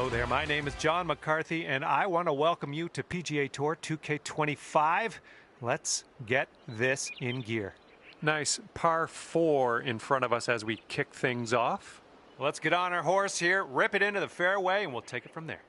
Hello there, my name is John McCarthy, and I want to welcome you to PGA Tour 2K25. Let's get this in gear. Nice par 4 in front of us as we kick things off. Let's get on our horse here, rip it into the fairway, and we'll take it from there.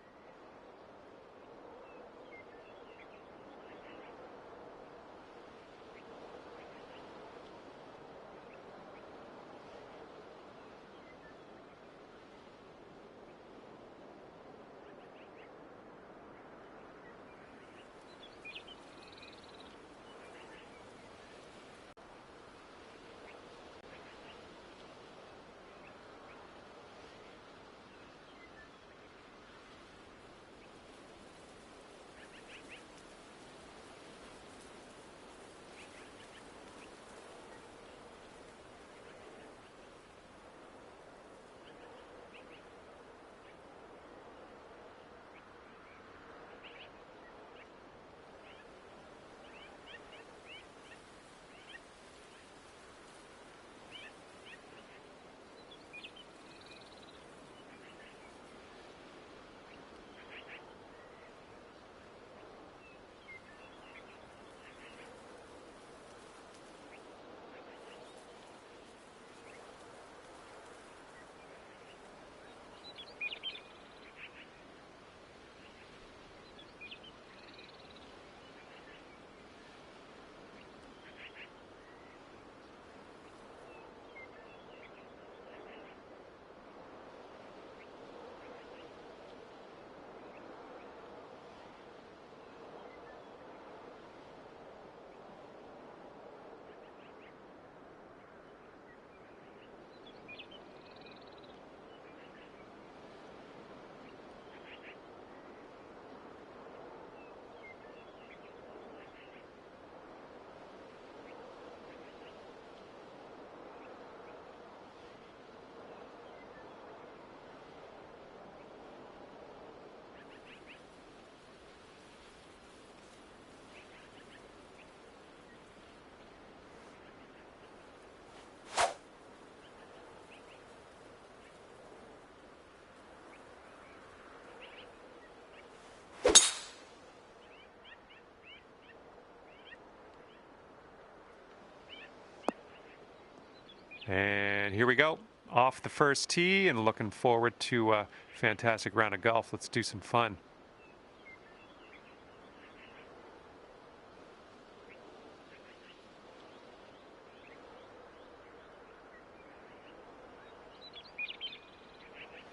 And here we go, off the first tee and looking forward to a fantastic round of golf. Let's do some fun.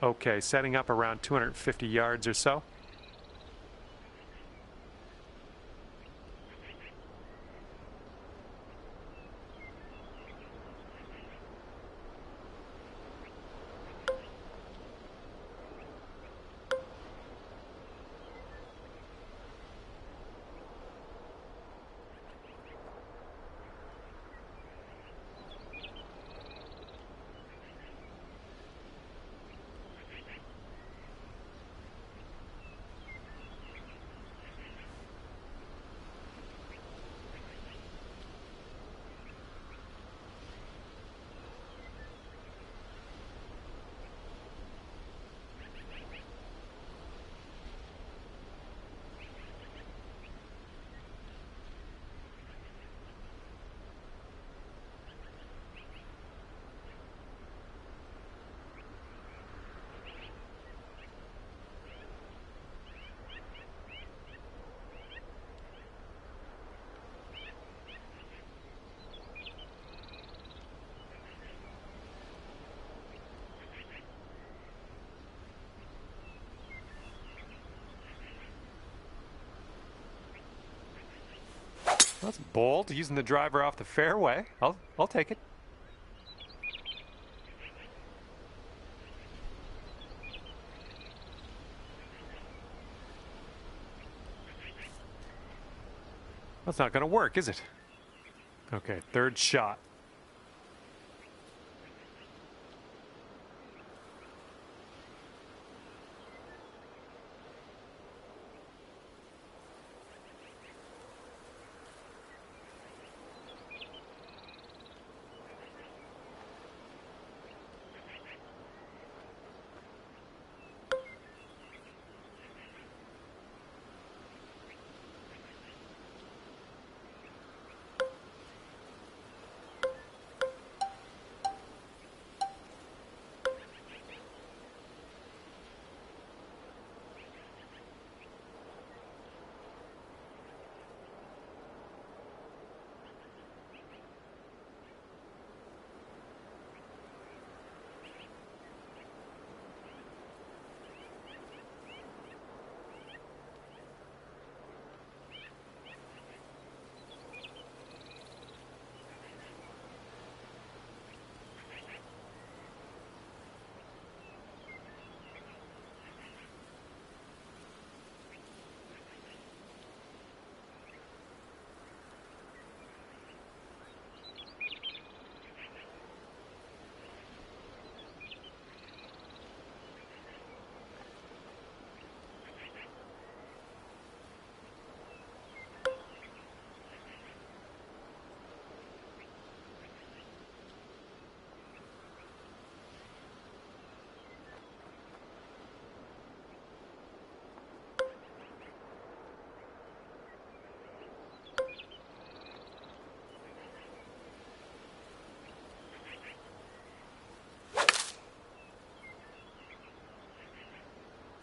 Okay, setting up around 250 yards or so. That's bold, using the driver off the fairway. I'll take it. That's not going to work, is it? Okay, third shot.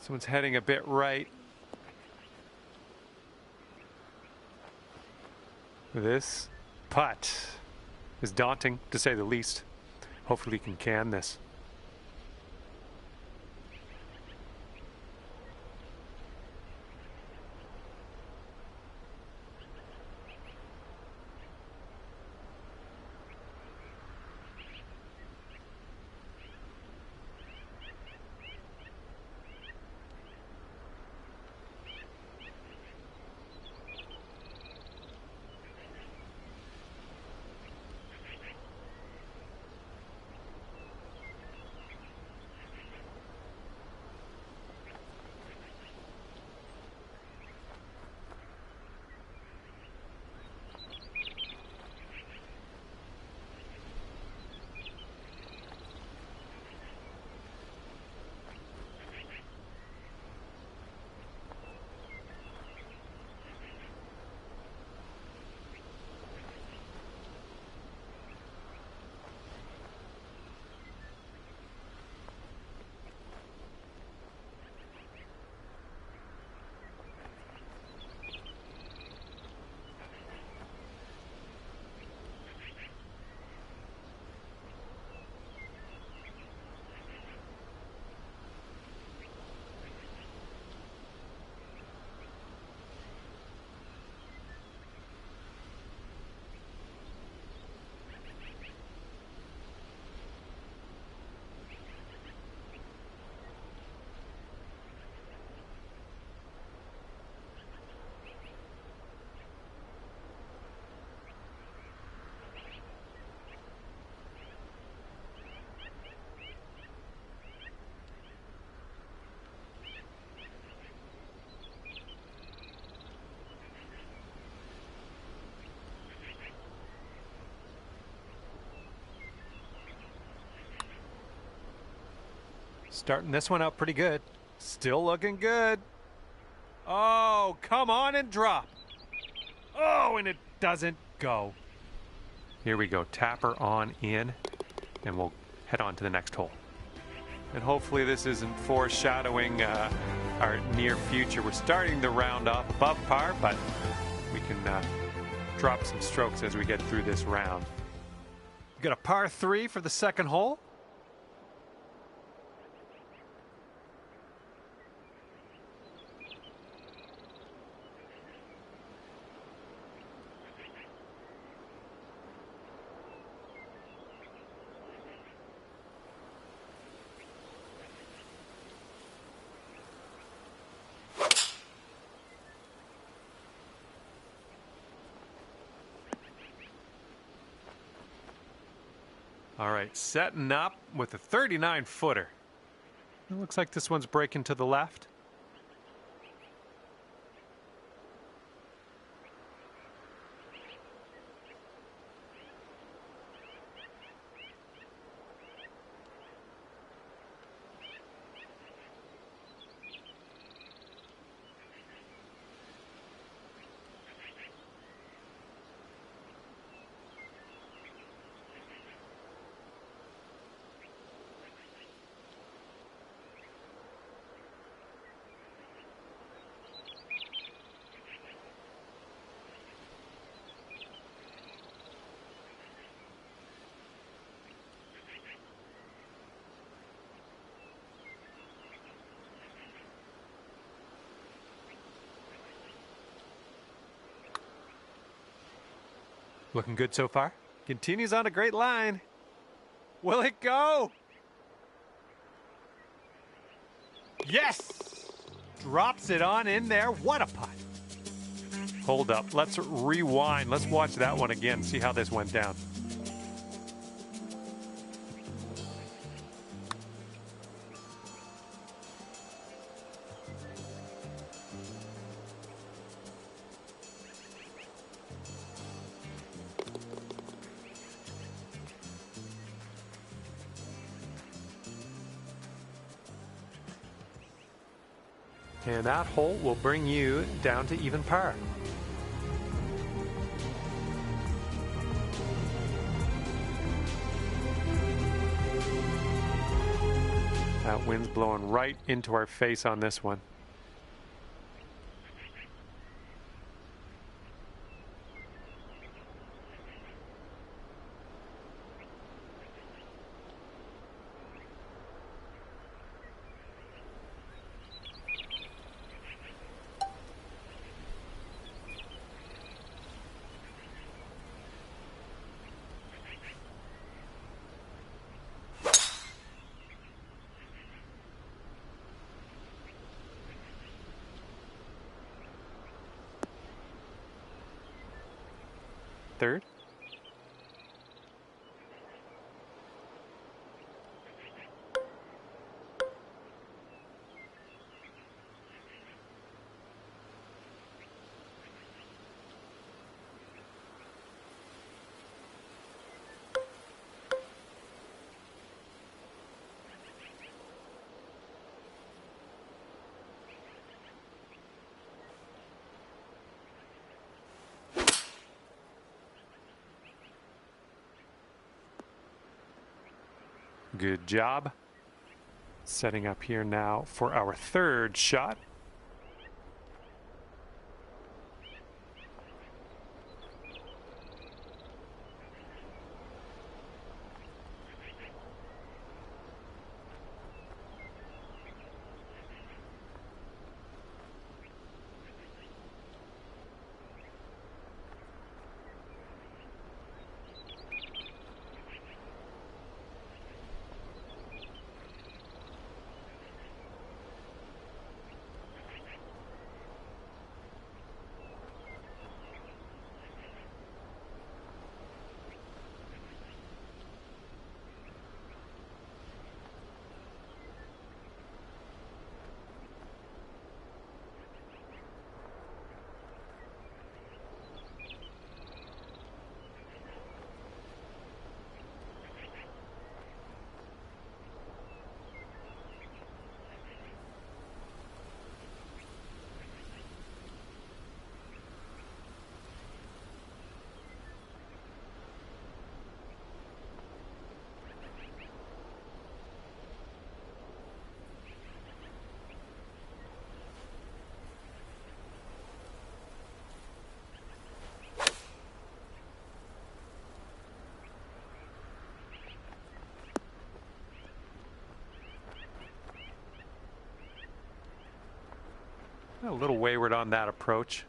Someone's heading a bit right. This putt is daunting, to say the least. Hopefully he can this. Starting this one out pretty good. Still looking good. Oh, come on and drop. Oh, and it doesn't go. Here we go. Tapper on in, and we'll head on to the next hole. And hopefully this isn't foreshadowing our near future. We're starting the round off above par, but we can drop some strokes as we get through this round. We've got a par 3 for the second hole. All right, setting up with a 39-footer. It looks like this one's breaking to the left. Looking good so far. Continues on a great line. Will it go? Yes! Drops it on in there. What a putt. Hold up. Let's rewind. Let's watch that one again. See how this went down. And that hole will bring you down to even par. That wind's blowing right into our face on this one. Third. Good job. Setting up here now for our third shot. A little wayward on that approach.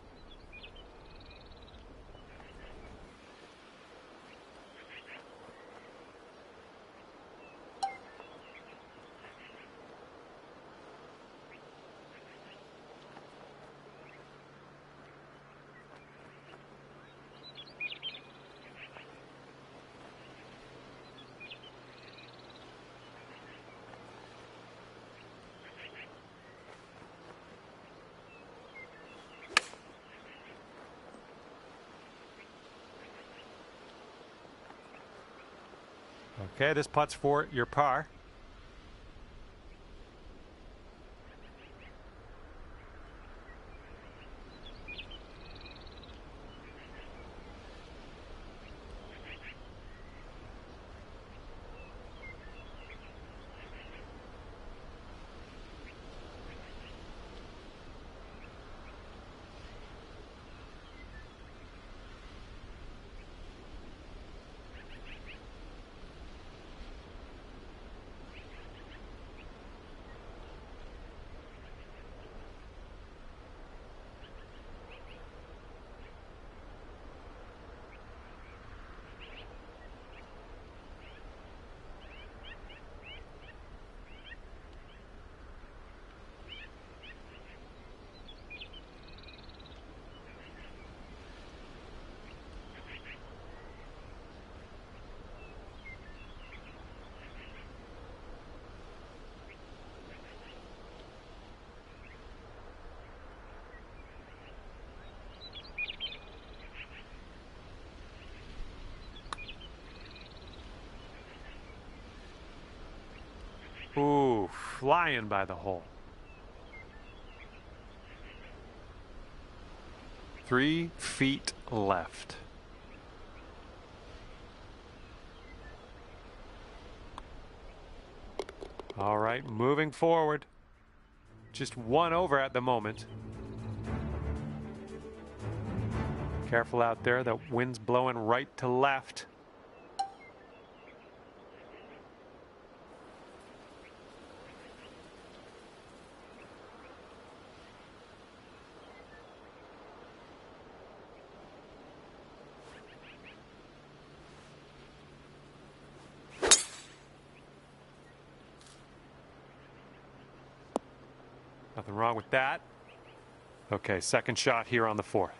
Okay, this putt's for your par. Ooh, flying by the hole. 3 feet left. All right, moving forward. Just one over at the moment. Careful out there, the wind's blowing right to left. Nothing wrong with that. Okay, second shot here on the fourth.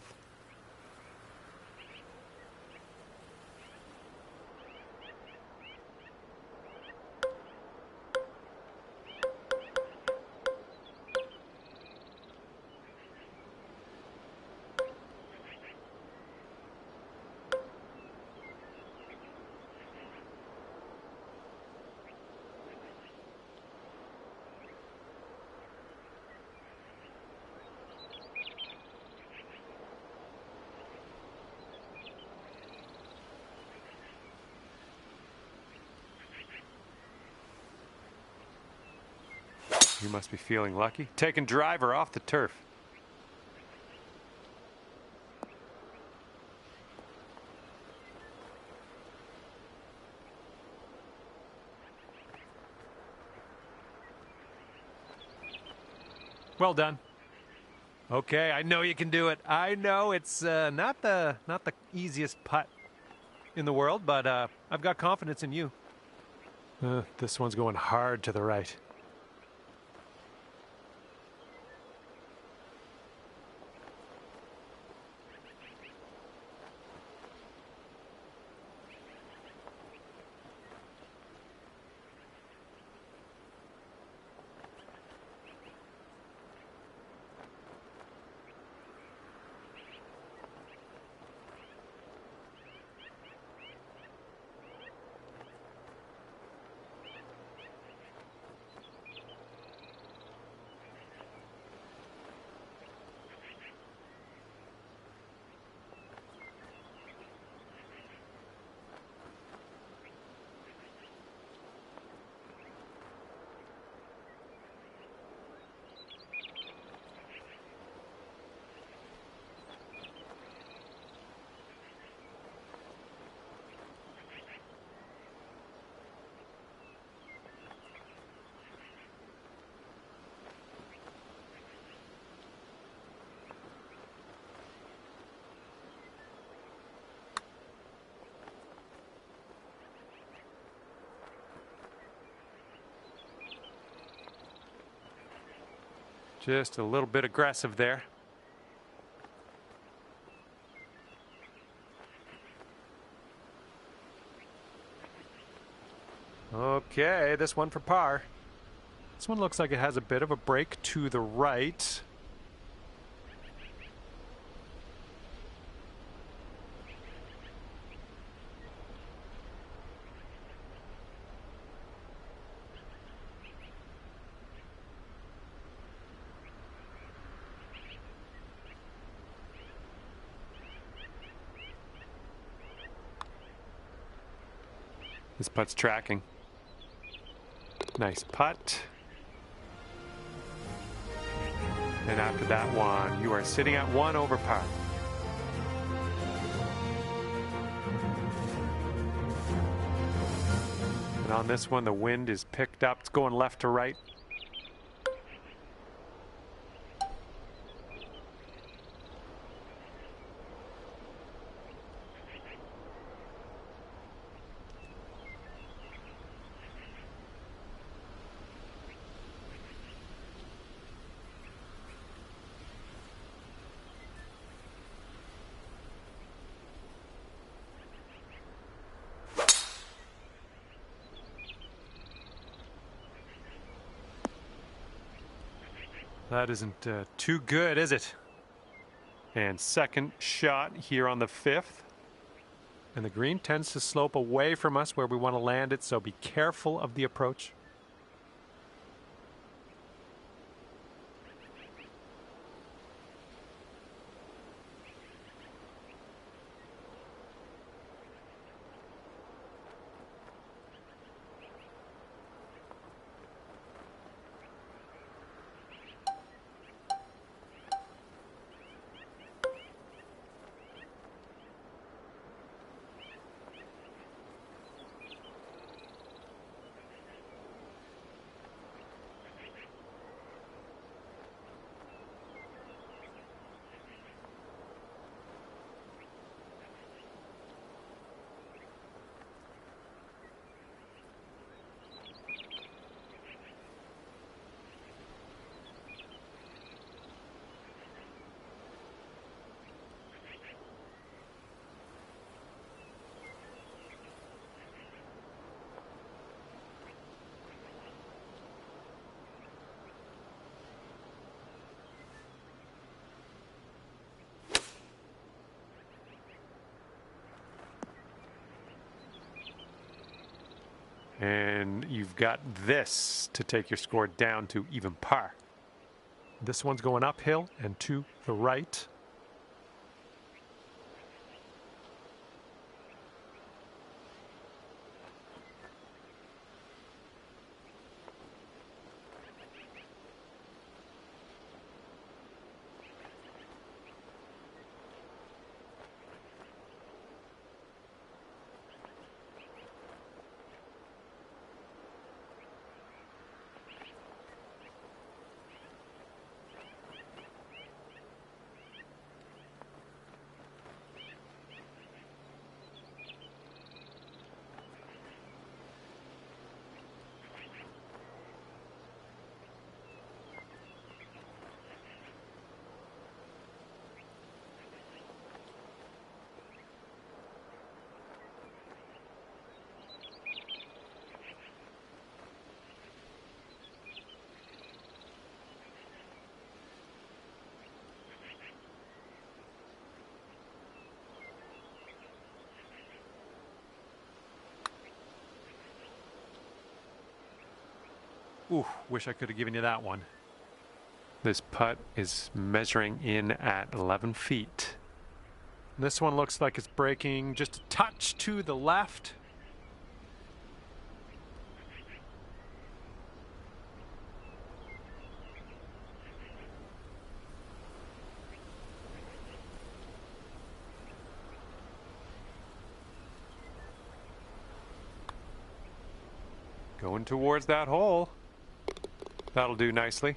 You must be feeling lucky. Taking driver off the turf. Well done. Okay, I know you can do it. I know it's not the easiest putt in the world, but I've got confidence in you. This one's going hard to the right. Just a little bit aggressive there. Okay, this one for par. This one looks like it has a bit of a break to the right. This putt's tracking. Nice putt. And after that one, you are sitting at 1 over par. And on this one, the wind is picked up. It's going left to right. That isn't too good, is it? And second shot here on the fifth. And the green tends to slope away from us where we want to land it, so be careful of the approach. And you've got this to take your score down to even par. This one's going uphill and to the right. Ooh, wish I could have given you that one. This putt is measuring in at 11 feet. This one looks like it's breaking just a touch to the left. Going towards that hole. That'll do nicely.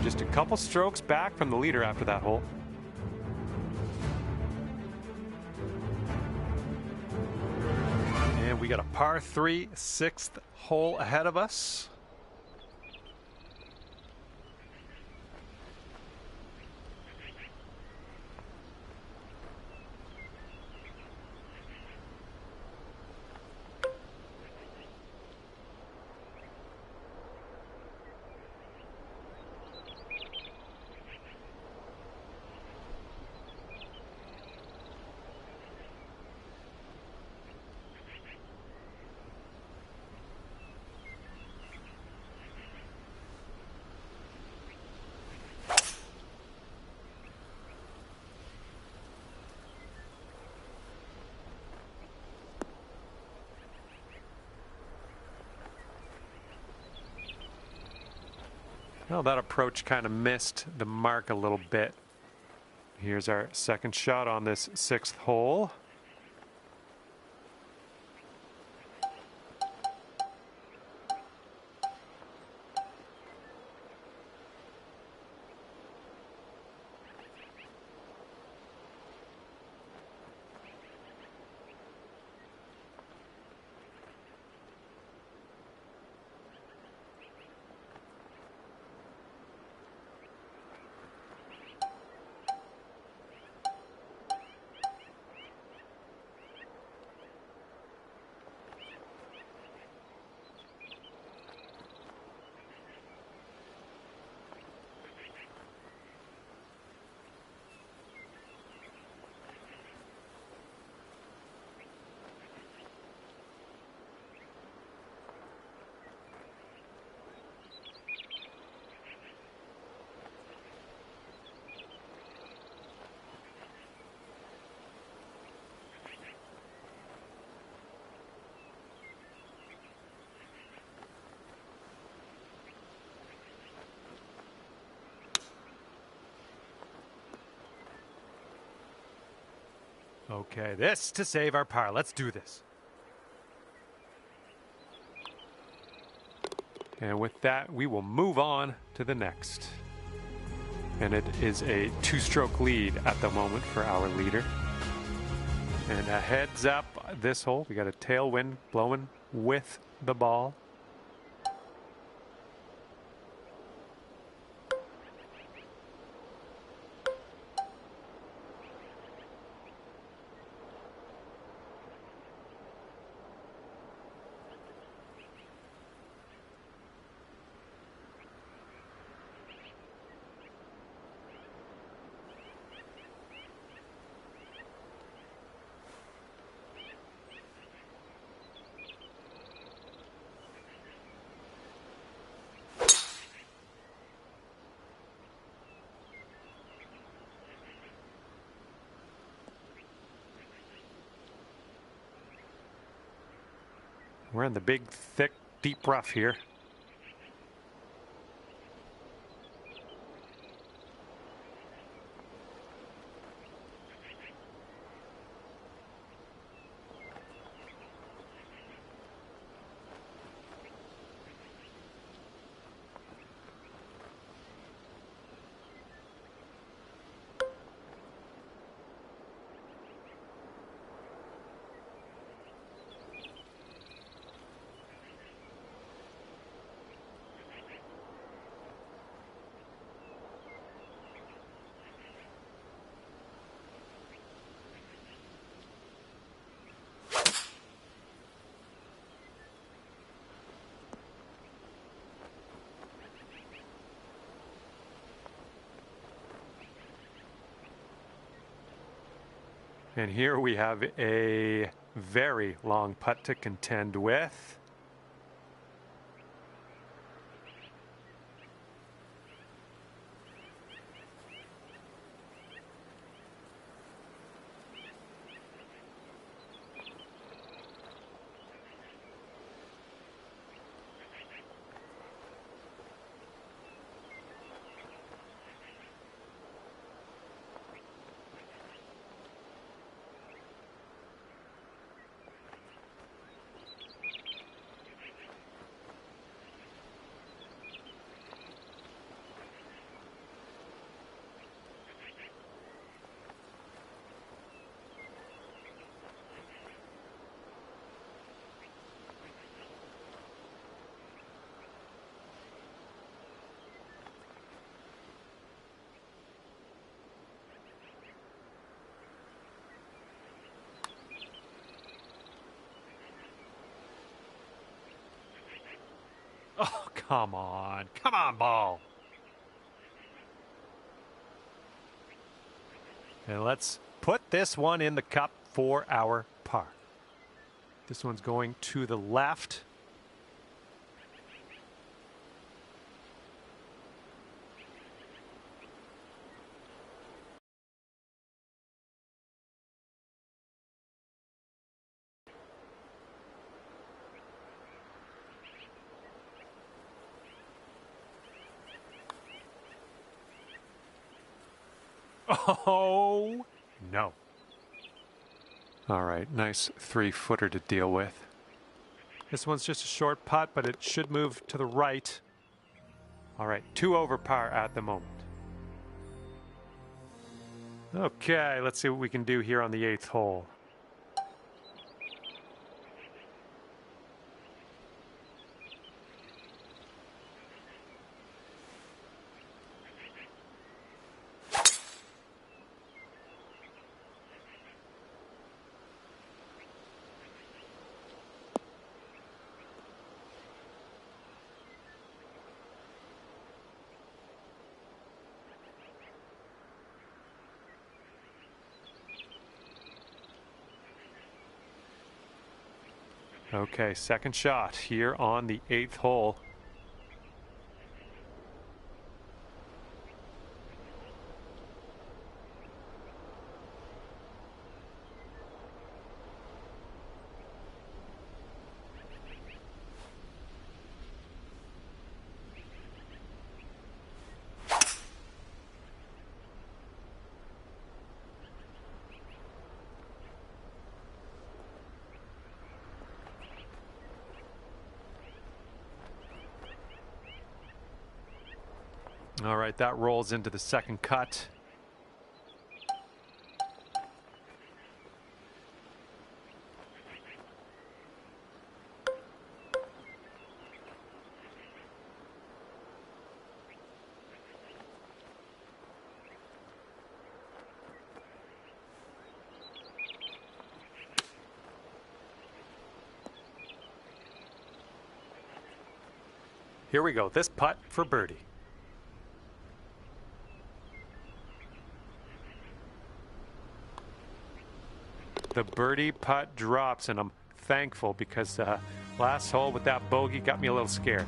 Just a couple strokes back from the leader after that hole. And we got a par 3 sixth hole ahead of us. Well, that approach kind of missed the mark a little bit. Here's our second shot on this sixth hole. Okay, this to save our par. Let's do this. And with that, we will move on to the next. And it is a two-stroke lead at the moment for our leader. And a heads up this hole. We got a tailwind blowing with the ball. We're in the big, thick, deep rough here. And here we have a very long putt to contend with. Oh, come on. Come on, ball. And let's put this one in the cup for our par. This one's going to the left. Oh, no. All right, nice 3-footer to deal with. This one's just a short putt, but it should move to the right. All right, 2 over par at the moment. Okay, let's see what we can do here on the 8th hole. Okay, second shot here on the 8th hole. All right, that rolls into the second cut. Here we go, this putt for birdie. The birdie putt drops, and I'm thankful because last hole with that bogey got me a little scared.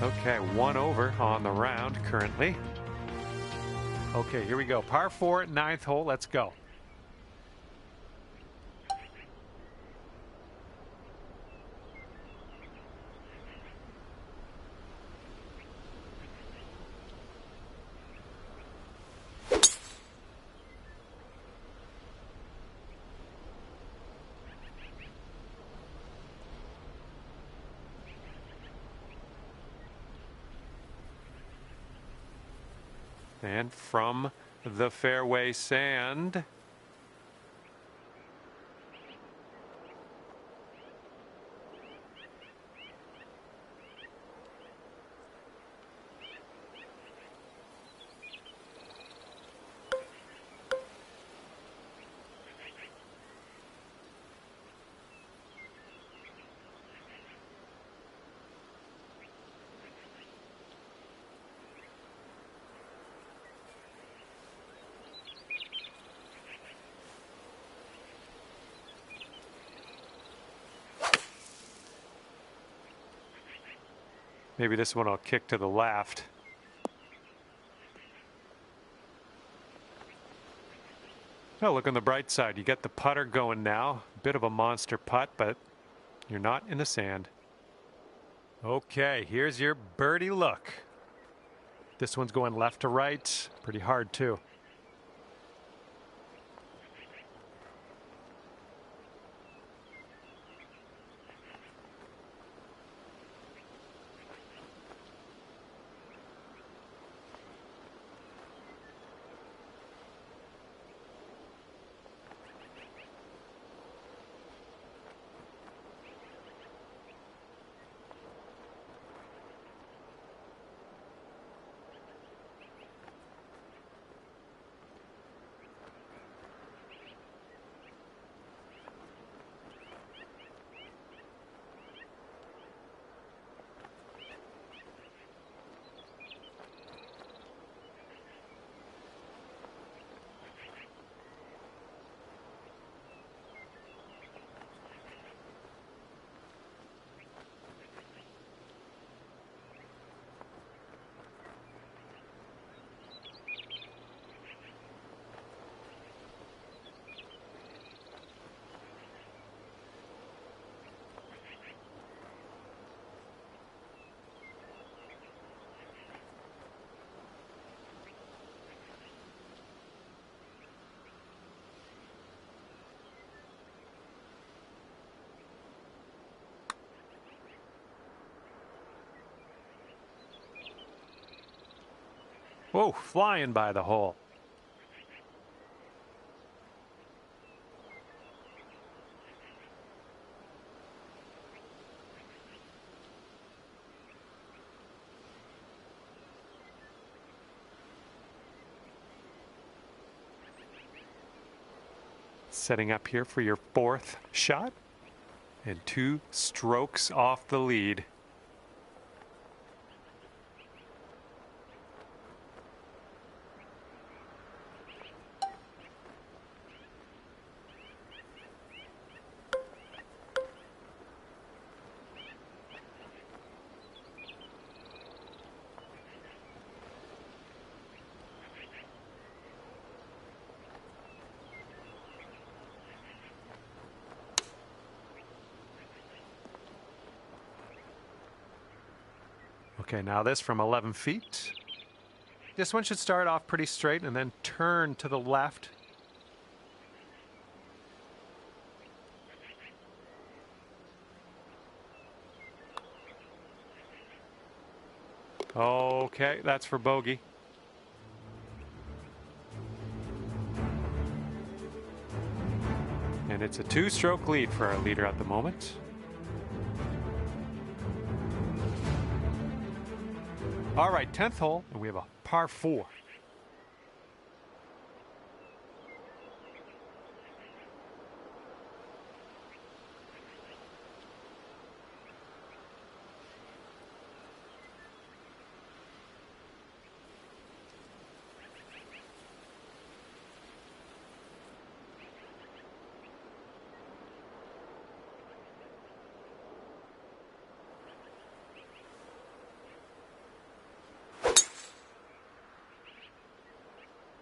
Okay, 1 over on the round currently. Okay, here we go. Par 4, 9th hole. Let's go. And from the fairway sand. Maybe this one will kick to the left. Oh, look on the bright side. You get the putter going now. Bit of a monster putt, but you're not in the sand. Okay, here's your birdie look. This one's going left to right. Pretty hard, too. Whoa, flying by the hole. Setting up here for your fourth shot. And 2 strokes off the lead. Okay, now this from 11 feet. This one should start off pretty straight and then turn to the left. Okay, that's for bogey. And it's a 2-stroke lead for our leader at the moment. All right, 10th hole, and we have a par 4.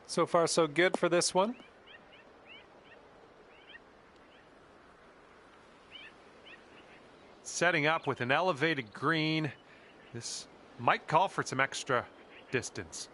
So far, so good for this one. Setting up with an elevated green. This might call for some extra distance.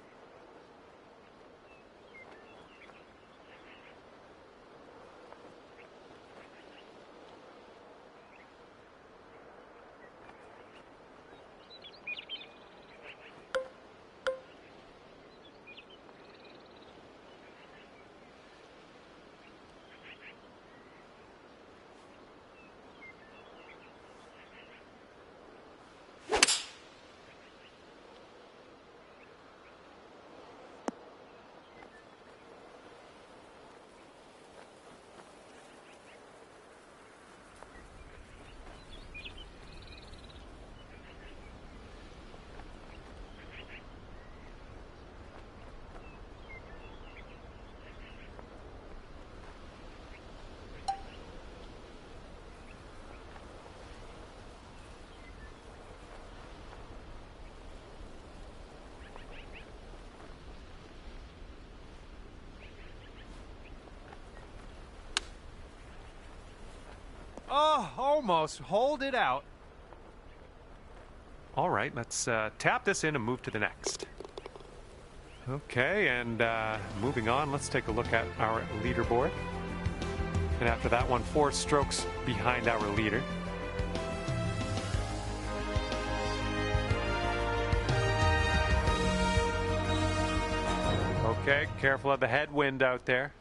Oh, almost. Hold it out. All right, let's tap this in and move to the next. Okay, and moving on, let's take a look at our leaderboard. And after that one, 4 strokes behind our leader. Okay, careful of the headwind out there.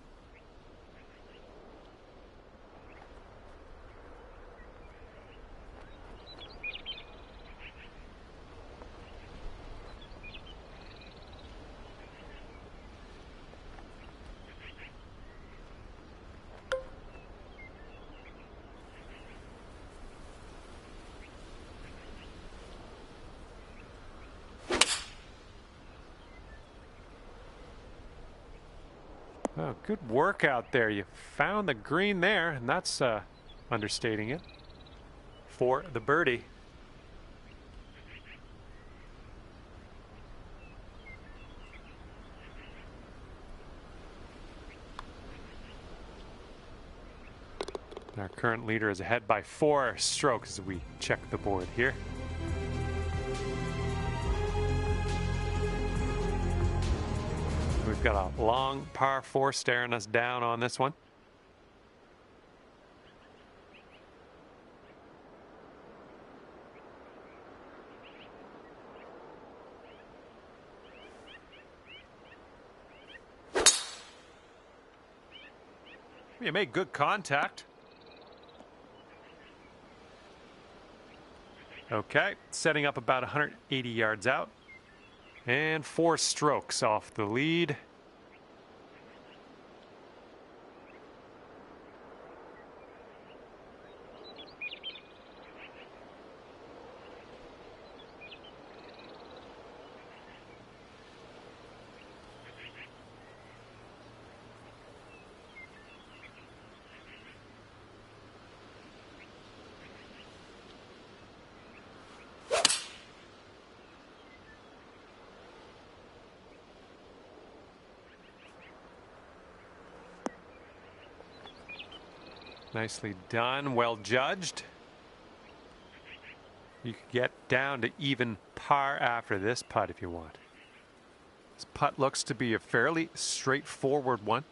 Oh, good work out there. You found the green there, and that's understating it for the birdie. Our current leader is ahead by 4 strokes as we check the board here. We've got a long par 4 staring us down on this one. You made good contact. Okay, setting up about 180 yards out. And 4 strokes off the lead. Nicely done, well judged. You could get down to even par after this putt if you want. This putt looks to be a fairly straightforward one.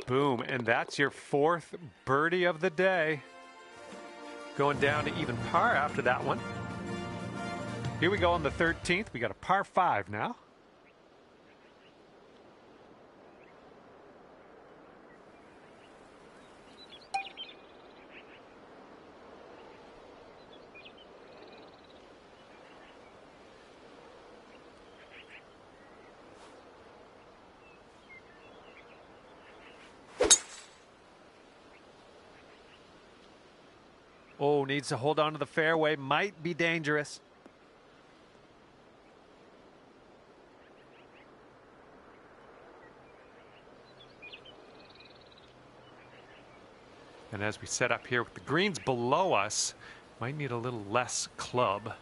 Boom, and that's your 4th birdie of the day. Going down to even par after that one. Here we go on the 13th. We got a par 5 now. Oh, needs to hold on to the fairway. Might be dangerous. And as we set up here with the greens below us, might need a little less club.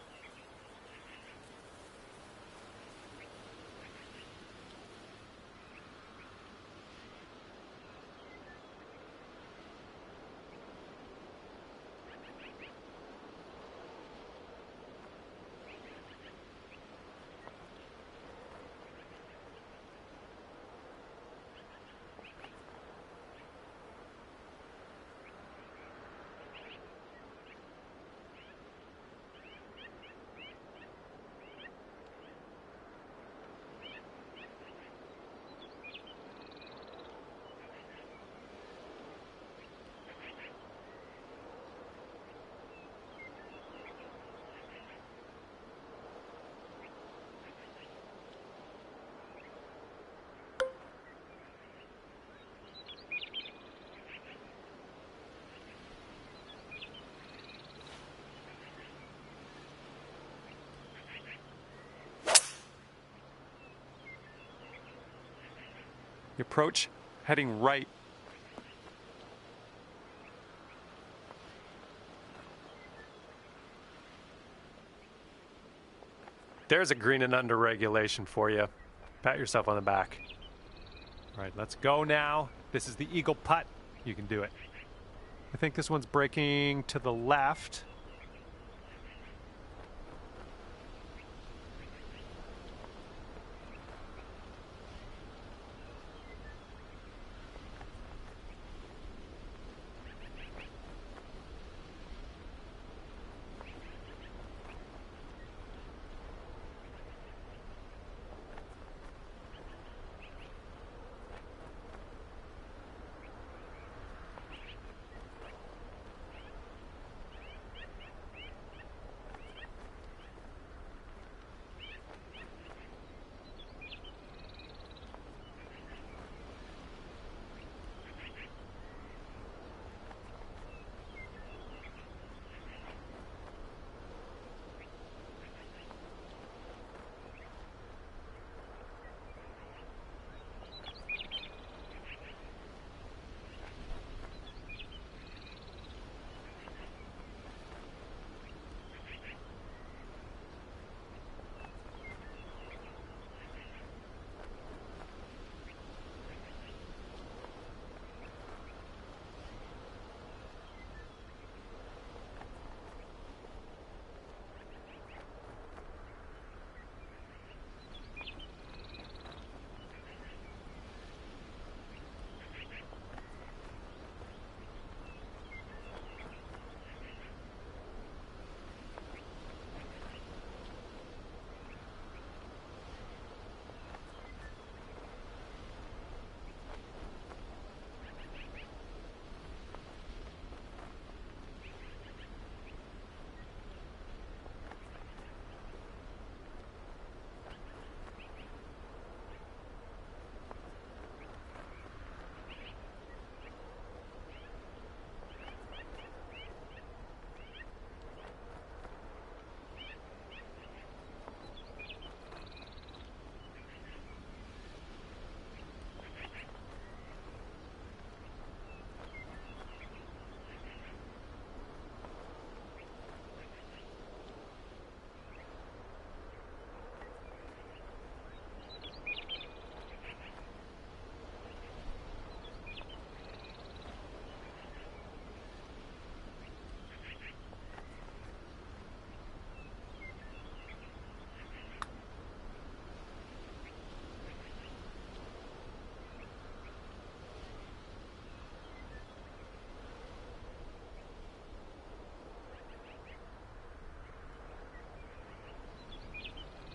You approach heading right. There's a green and under regulation for you. Pat yourself on the back. All right, let's go now. This is the eagle putt. You can do it. I think this one's breaking to the left.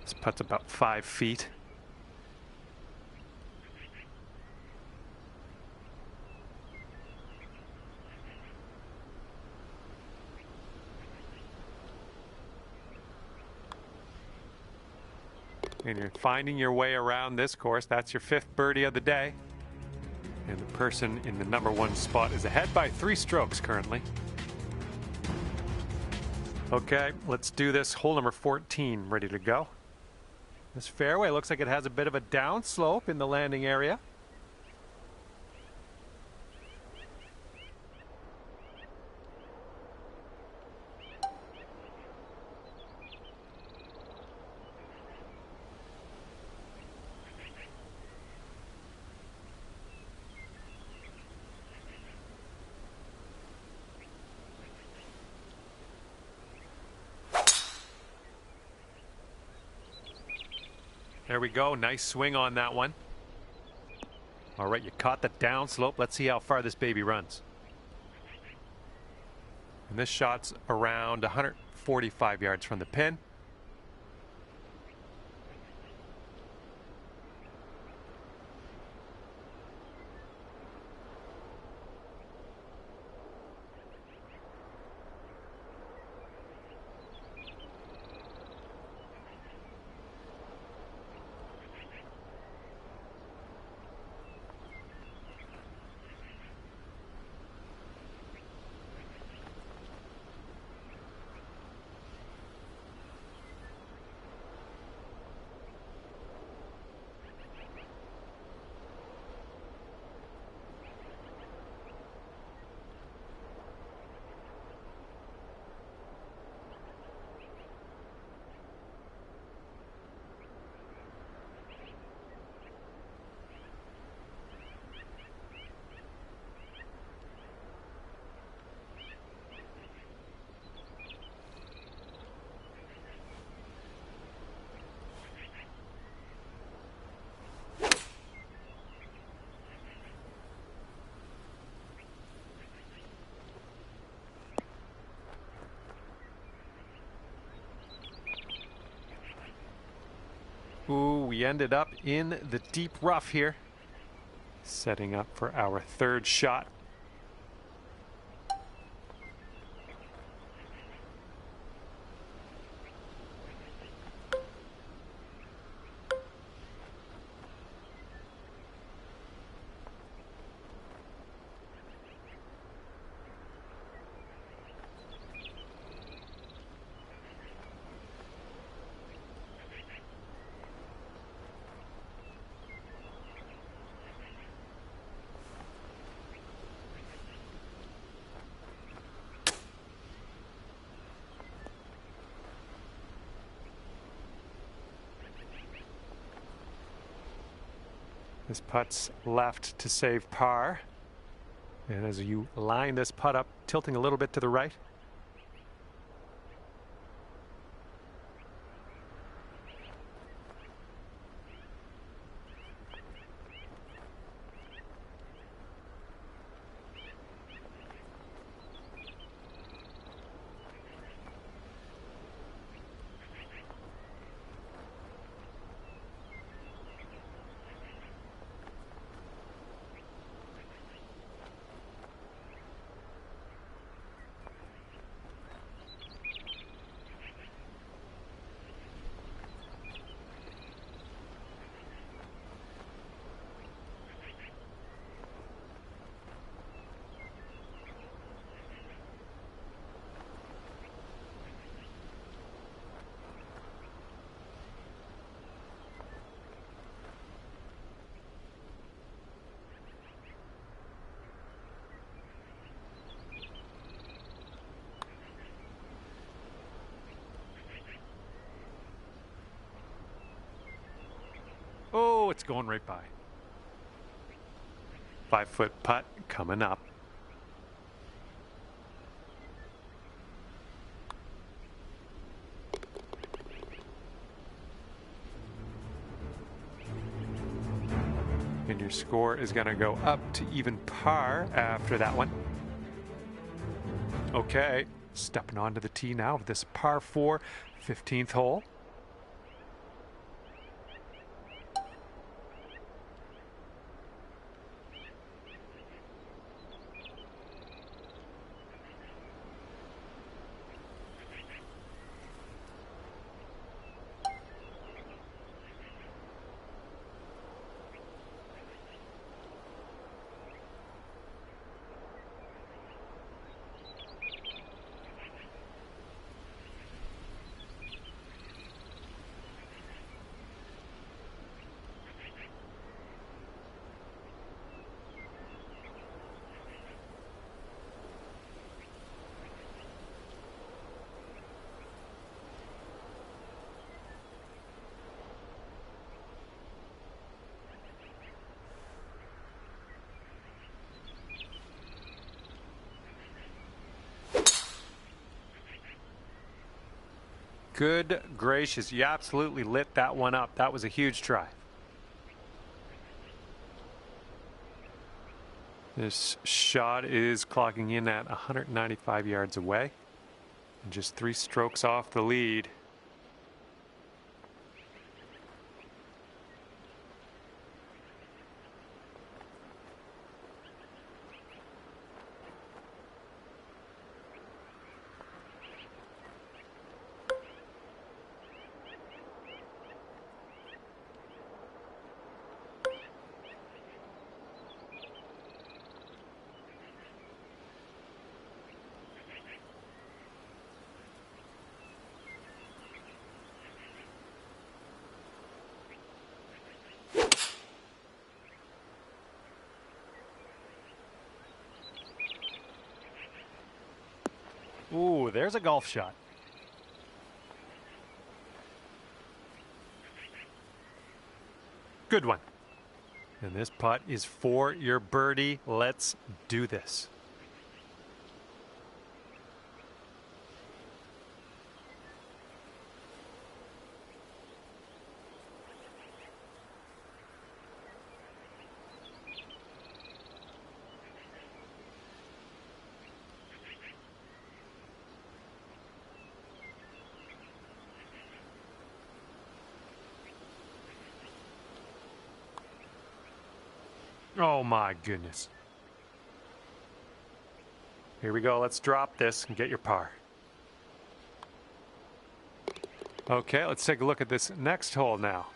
This putt's about 5 feet. And you're finding your way around this course. That's your 5th birdie of the day. And the person in the number 1 spot is ahead by 3 strokes currently. Okay, let's do this. Hole number 14, ready to go. This fairway looks like it has a bit of a downslope in the landing area. There we go. Nice swing on that one. All right, you caught the downslope. Let's see how far this baby runs. And this shot's around 145 yards from the pin. we ended up in the deep rough here, setting up for our third shot. This putt's left to save par. And as you line this putt up, tilting a little bit to the right. Oh, it's going right by. 5-foot putt coming up. And your score is going to go up to even par after that one. Okay, stepping onto the tee now of this par 4, 15th hole. Good gracious, you absolutely lit that one up. That was a huge try. This shot is clocking in at 195 yards away. And just 3 strokes off the lead. Ooh, there's a golf shot. Good one. And this putt is for your birdie. Let's do this. Oh my goodness. Here we go. Let's drop this and get your par. Okay, let's take a look at this next hole now.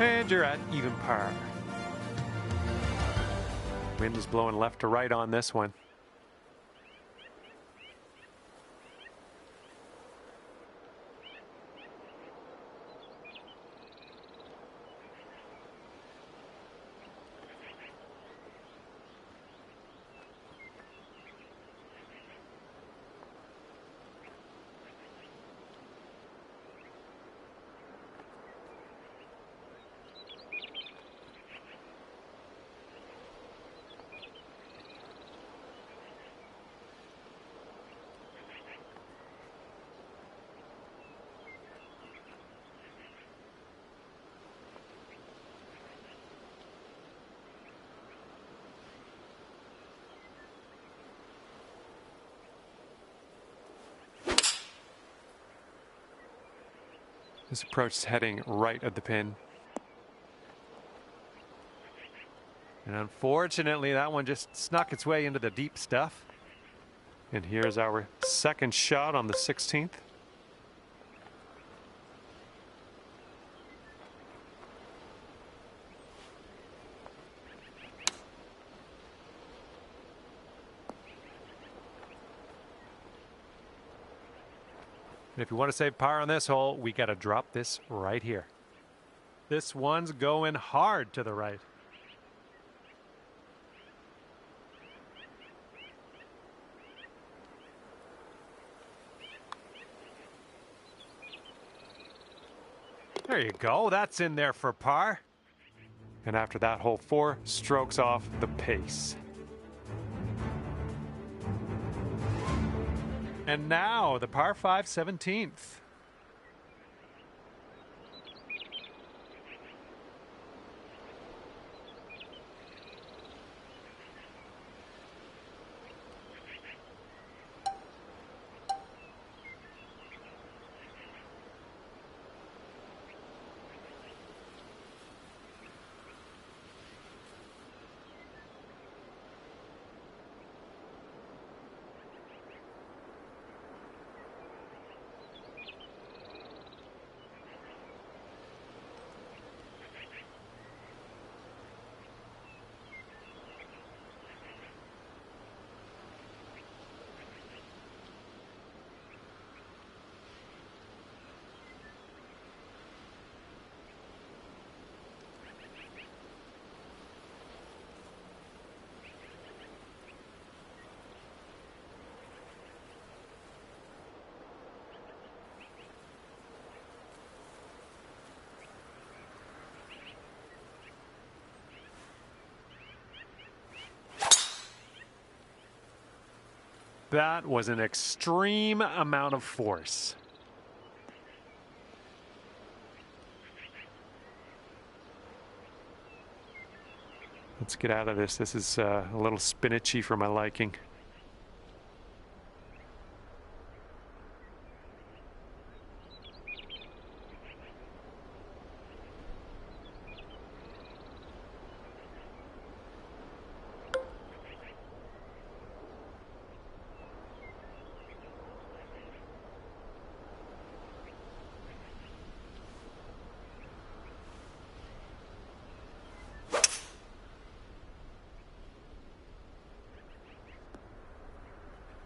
And you're at even par. Wind is blowing left to right on this one. This approach is heading right at the pin. And unfortunately, that one just snuck its way into the deep stuff. And here's our second shot on the 16th. And if you want to save par on this hole, we got to drop this right here. This one's going hard to the right. There you go. That's in there for par. And after that hole, 4 strokes off the pace. And now the par 5 17th. That was an extreme amount of force. Let's get out of this. This is a little spinachy for my liking.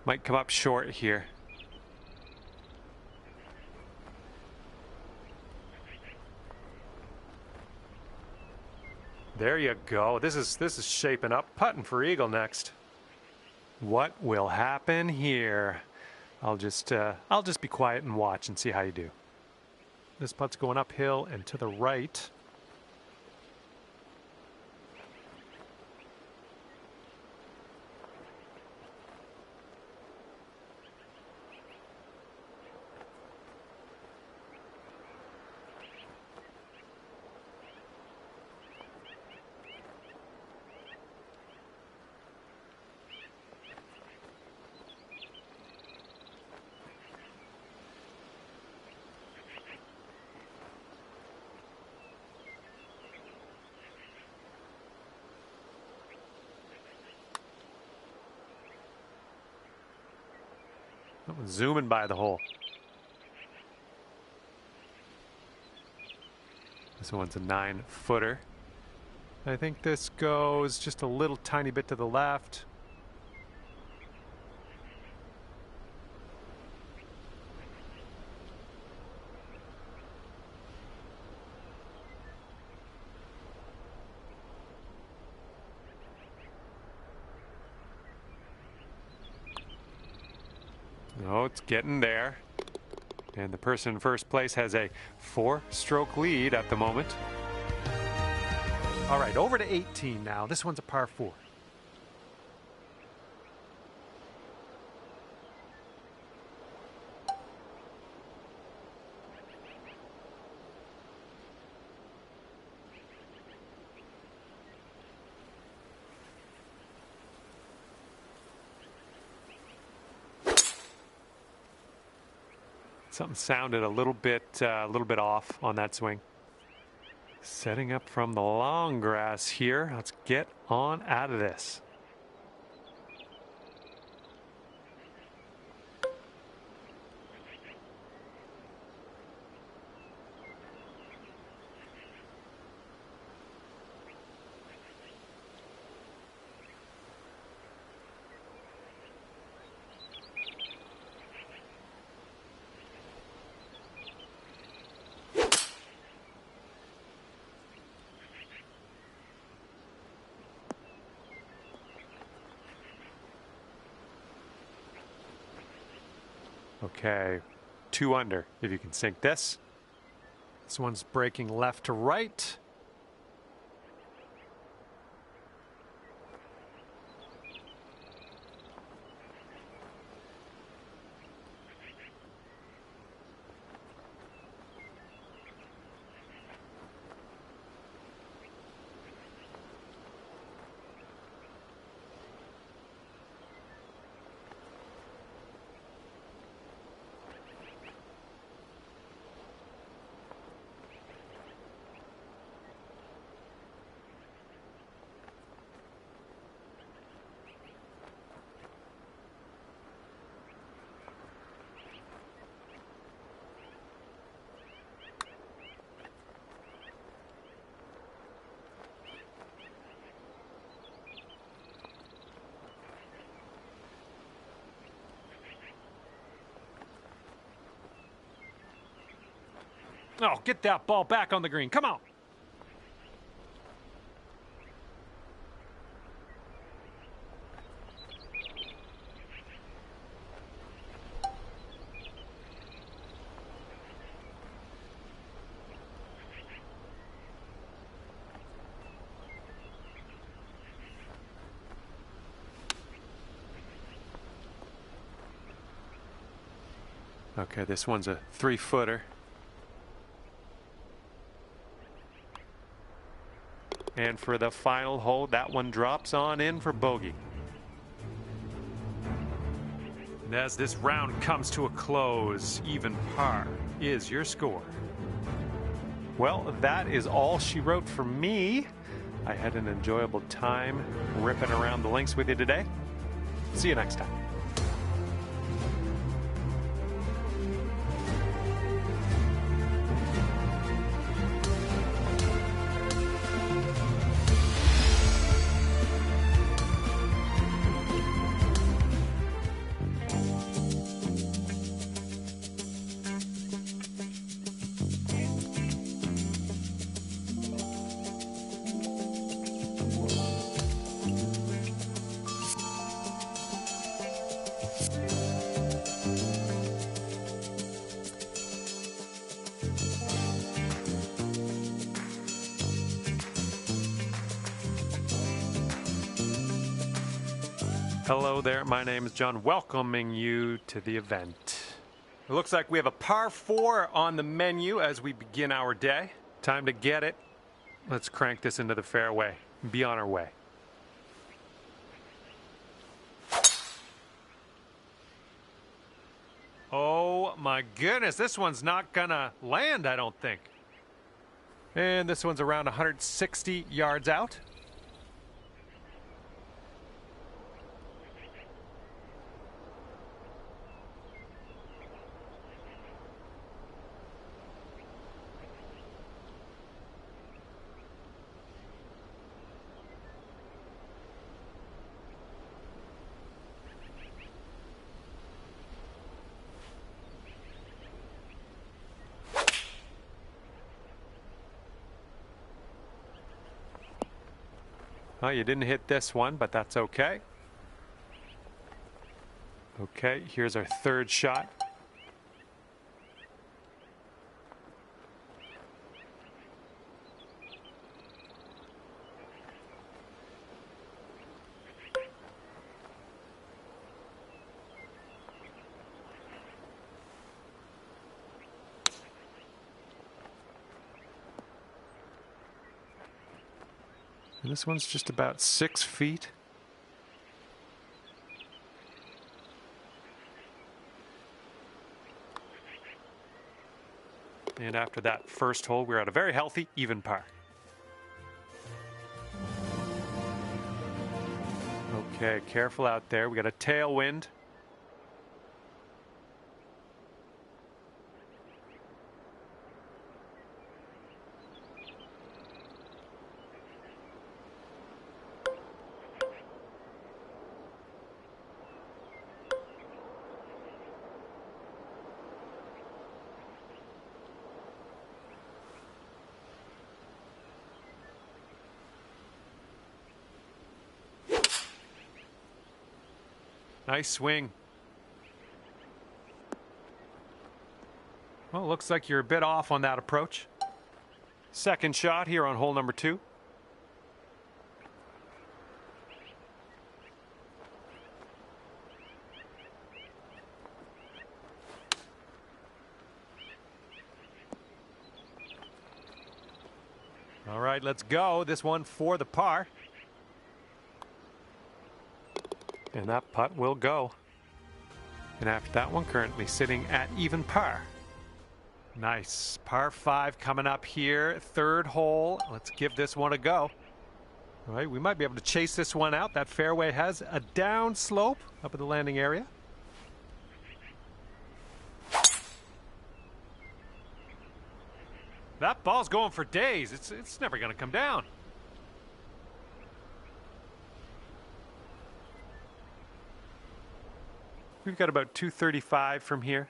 Might come up short here. There you go. This is shaping up. Putting for eagle next. What will happen here? I'll just be quiet and watch and see how you do. This putt's going uphill and to the right. That one's zooming by the hole. This one's a 9-footer. I think this goes just a little tiny bit to the left. Oh, it's getting there. And the person in first place has a 4-stroke lead at the moment. All right, over to 18 now. This one's a par 4. Something sounded a little bit off on that swing. Setting up from the long grass here. Let's get on out of this. Okay, 2 under if you can sink this. This one's breaking left to right. Oh, get that ball back on the green. Come on. Okay, this one's a 3-footer. And for the final hole, that one drops on in for bogey. And as this round comes to a close, even par is your score. Well, that is all she wrote for me. I had an enjoyable time ripping around the links with you today. See you next time. Hello there, my name is John, welcoming you to the event. It looks like we have a par 4 on the menu as we begin our day. Time to get it. Let's crank this into the fairway and be on our way. Oh my goodness, this one's not gonna land, I don't think. And this one's around 160 yards out. Oh, you didn't hit this one, but that's okay. Okay, here's our third shot. And this one's just about 6 feet. And after that first hole, we're at a very healthy, even par. Okay, careful out there. We got a tailwind. Nice swing. Well, looks like you're a bit off on that approach. Second shot here on hole number 2. All right, let's go. This one for the par. And that putt will go. And after that one, currently sitting at even par. Nice. Par 5 coming up here. Third hole. Let's give this one a go. All right, we might be able to chase this one out. That fairway has a down slope up at the landing area. That ball's going for days. It's never going to come down. We've got about 235 from here.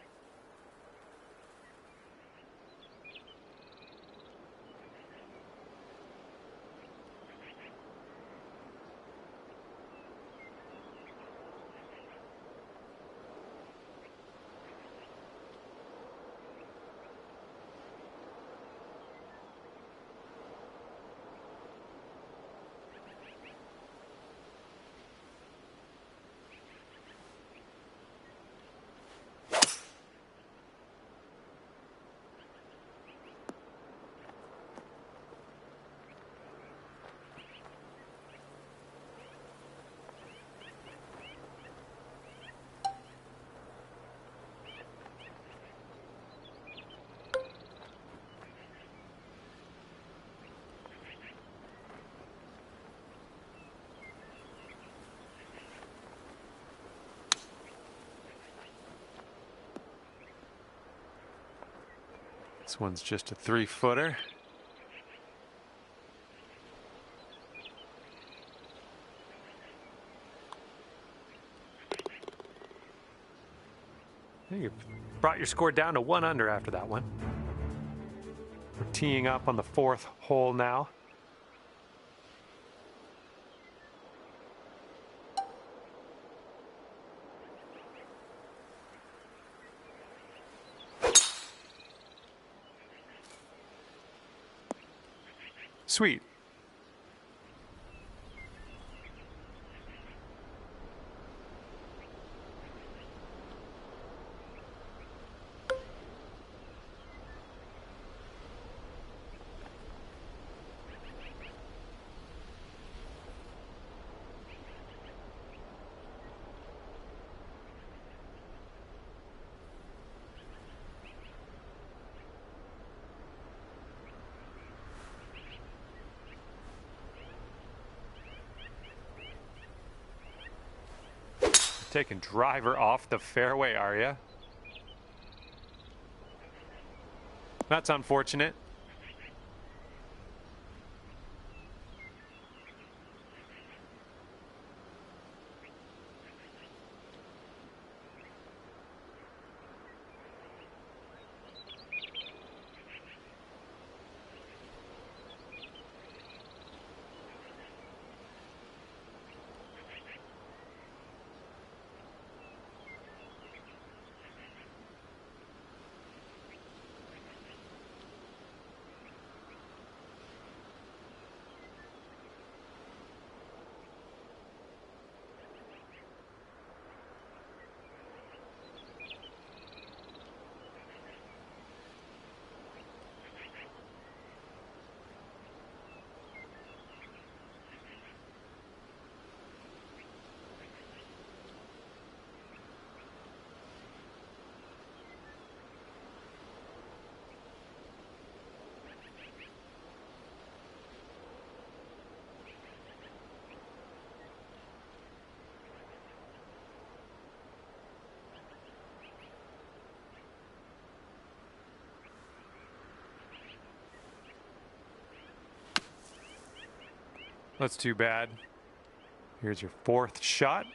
This one's just a 3-footer. You brought your score down to 1 under after that one. We're teeing up on the 4th hole now. Sweet. Taking driver off the fairway, are you? That's unfortunate. That's too bad. Here's your fourth shot.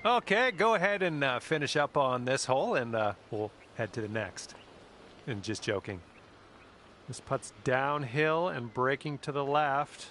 Okay, go ahead and finish up on this hole, and we'll head to the next. And just joking. This putt's downhill and breaking to the left.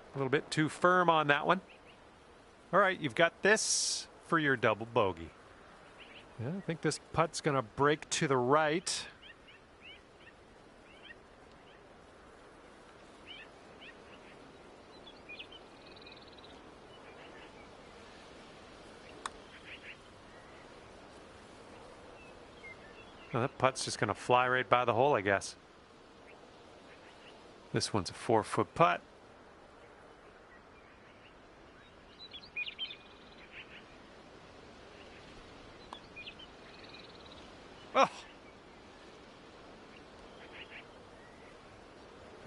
A little bit too firm on that one. All right, you've got this for your double bogey. Yeah, I think this putt's going to break to the right. Well, that putt's just going to fly right by the hole, I guess. This one's a 4-foot putt. Oh.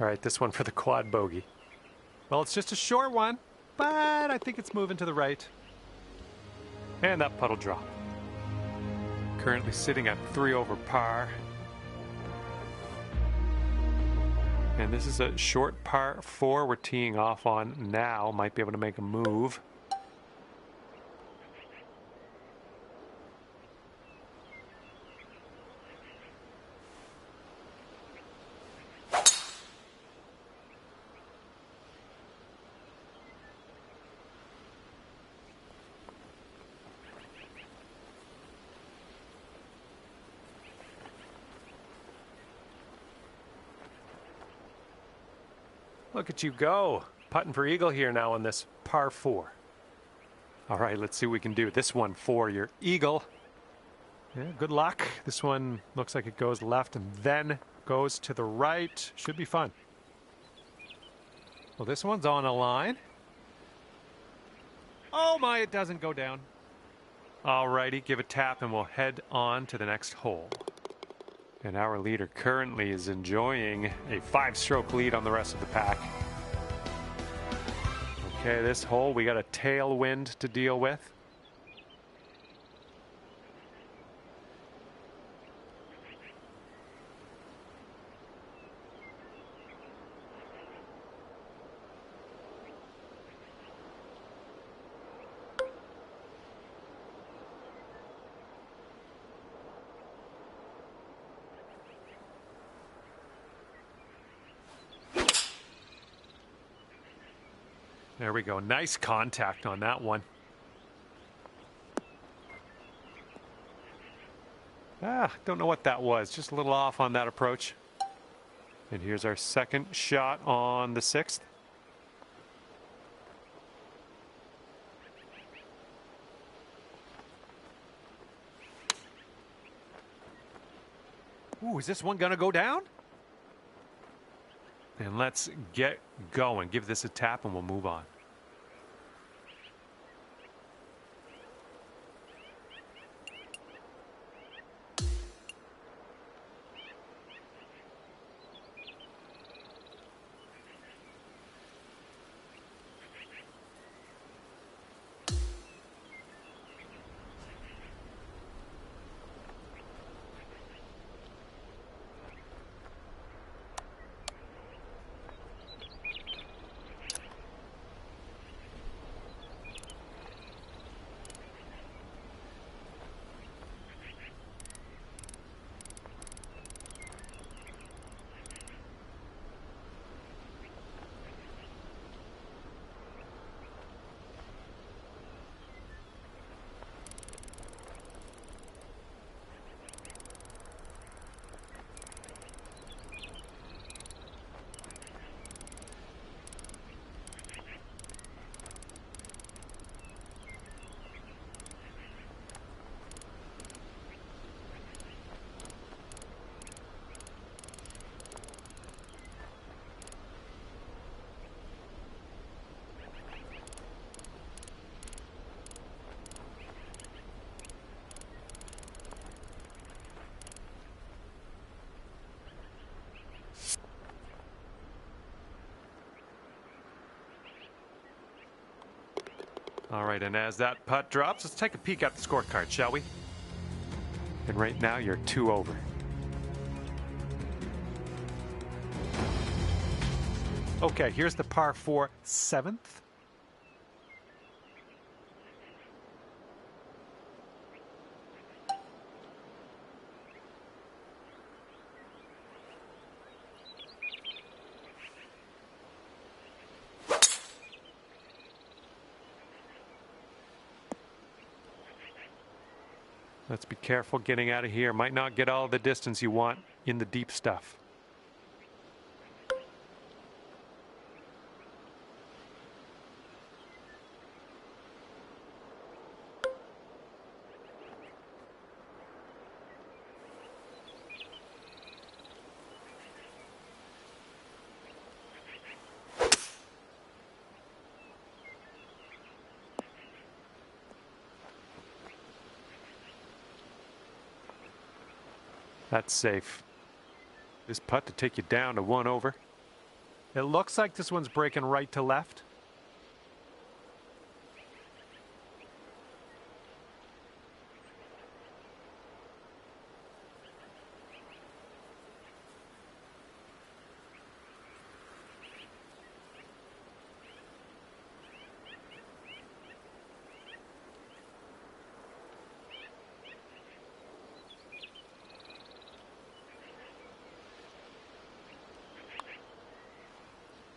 All right, this one for the quad bogey. Well, it's just a short one, but I think it's moving to the right. And that putt'll drop. Currently sitting at 3 over par. And this is a short par 4 we're teeing off on now. Might be able to make a move. Look at you go. Putting for eagle here now on this par 4. All right, let's see what we can do. This one for your eagle. Yeah, good luck. This one looks like it goes left and then goes to the right. Should be fun. Well, this one's on a line. Oh my, it doesn't go down. All righty, give a tap and we'll head on to the next hole. And our leader currently is enjoying a 5-stroke lead on the rest of the pack. Okay, this hole, we got a tailwind to deal with. There we go. Nice contact on that one. Don't know what that was. Just a little off on that approach. And here's our second shot on the 6th. Ooh, is this one gonna go down? And let's get going. Give this a tap and we'll move on. All right, and as that putt drops, let's take a peek at the scorecard, shall we? And right now, you're 2 over. Okay, here's the par 4 7th. Let's be careful getting out of here. Might not get all the distance you want in the deep stuff. That's safe. This putt to take you down to 1 over. It looks like this one's breaking right to left.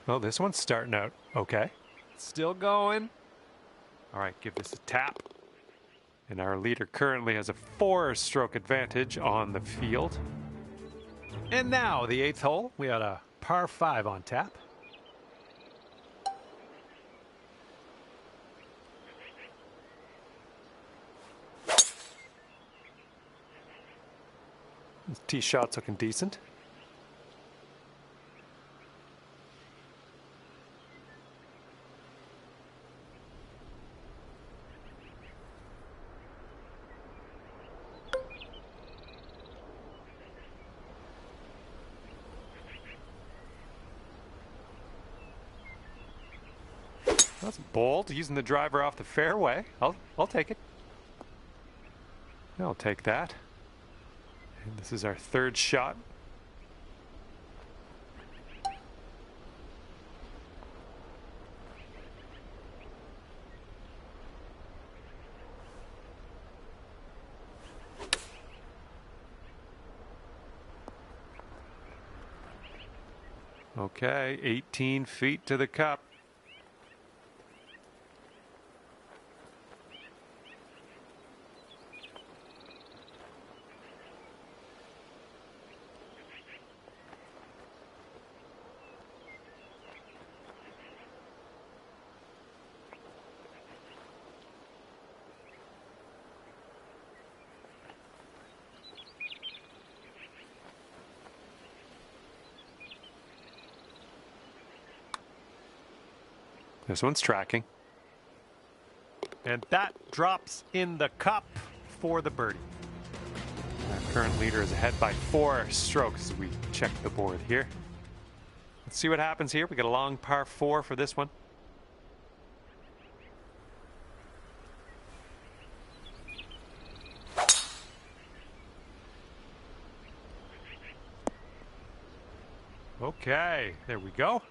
Well, this one's starting out okay. Still going. All right, give this a tap. And our leader currently has a 4-stroke advantage on the field. And now the 8th hole. We had a par 5 on tap. This tee shot's looking decent. That's bold, using the driver off the fairway. I'll take it. I'll take that. And this is our 3rd shot. Okay, 18 feet to the cup. This one's tracking. And that drops in the cup for the birdie. Our current leader is ahead by 4 strokes as we check the board here. Let's see what happens here. We got a long par 4 for this one. Okay, there we go.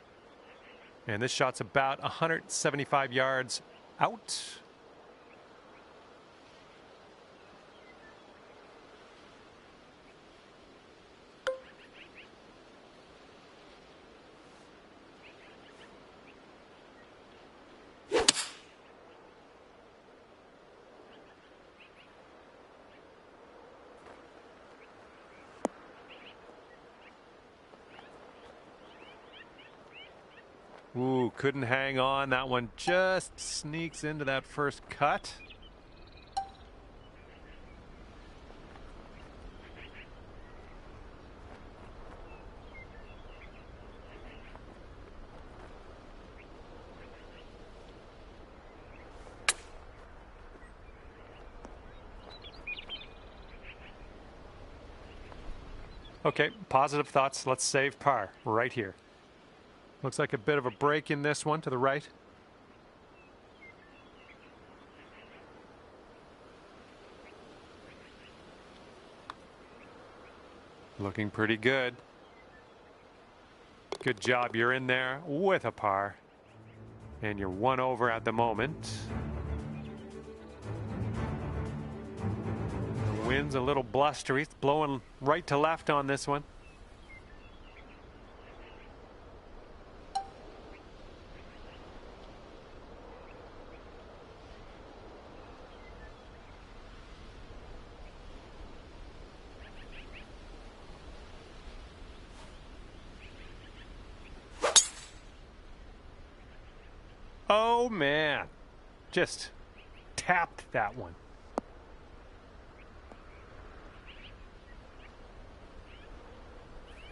And this shot's about 175 yards out. Ooh, couldn't hang on. That one just sneaks into that first cut. Okay, positive thoughts. Let's save par right here. Looks like a bit of a break in this one to the right. Looking pretty good. Good job. You're in there with a par. And you're 1 over at the moment. The wind's a little blustery. It's blowing right to left on this one. Oh man, just tapped that one.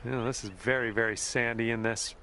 You know, this is very, very sandy in this.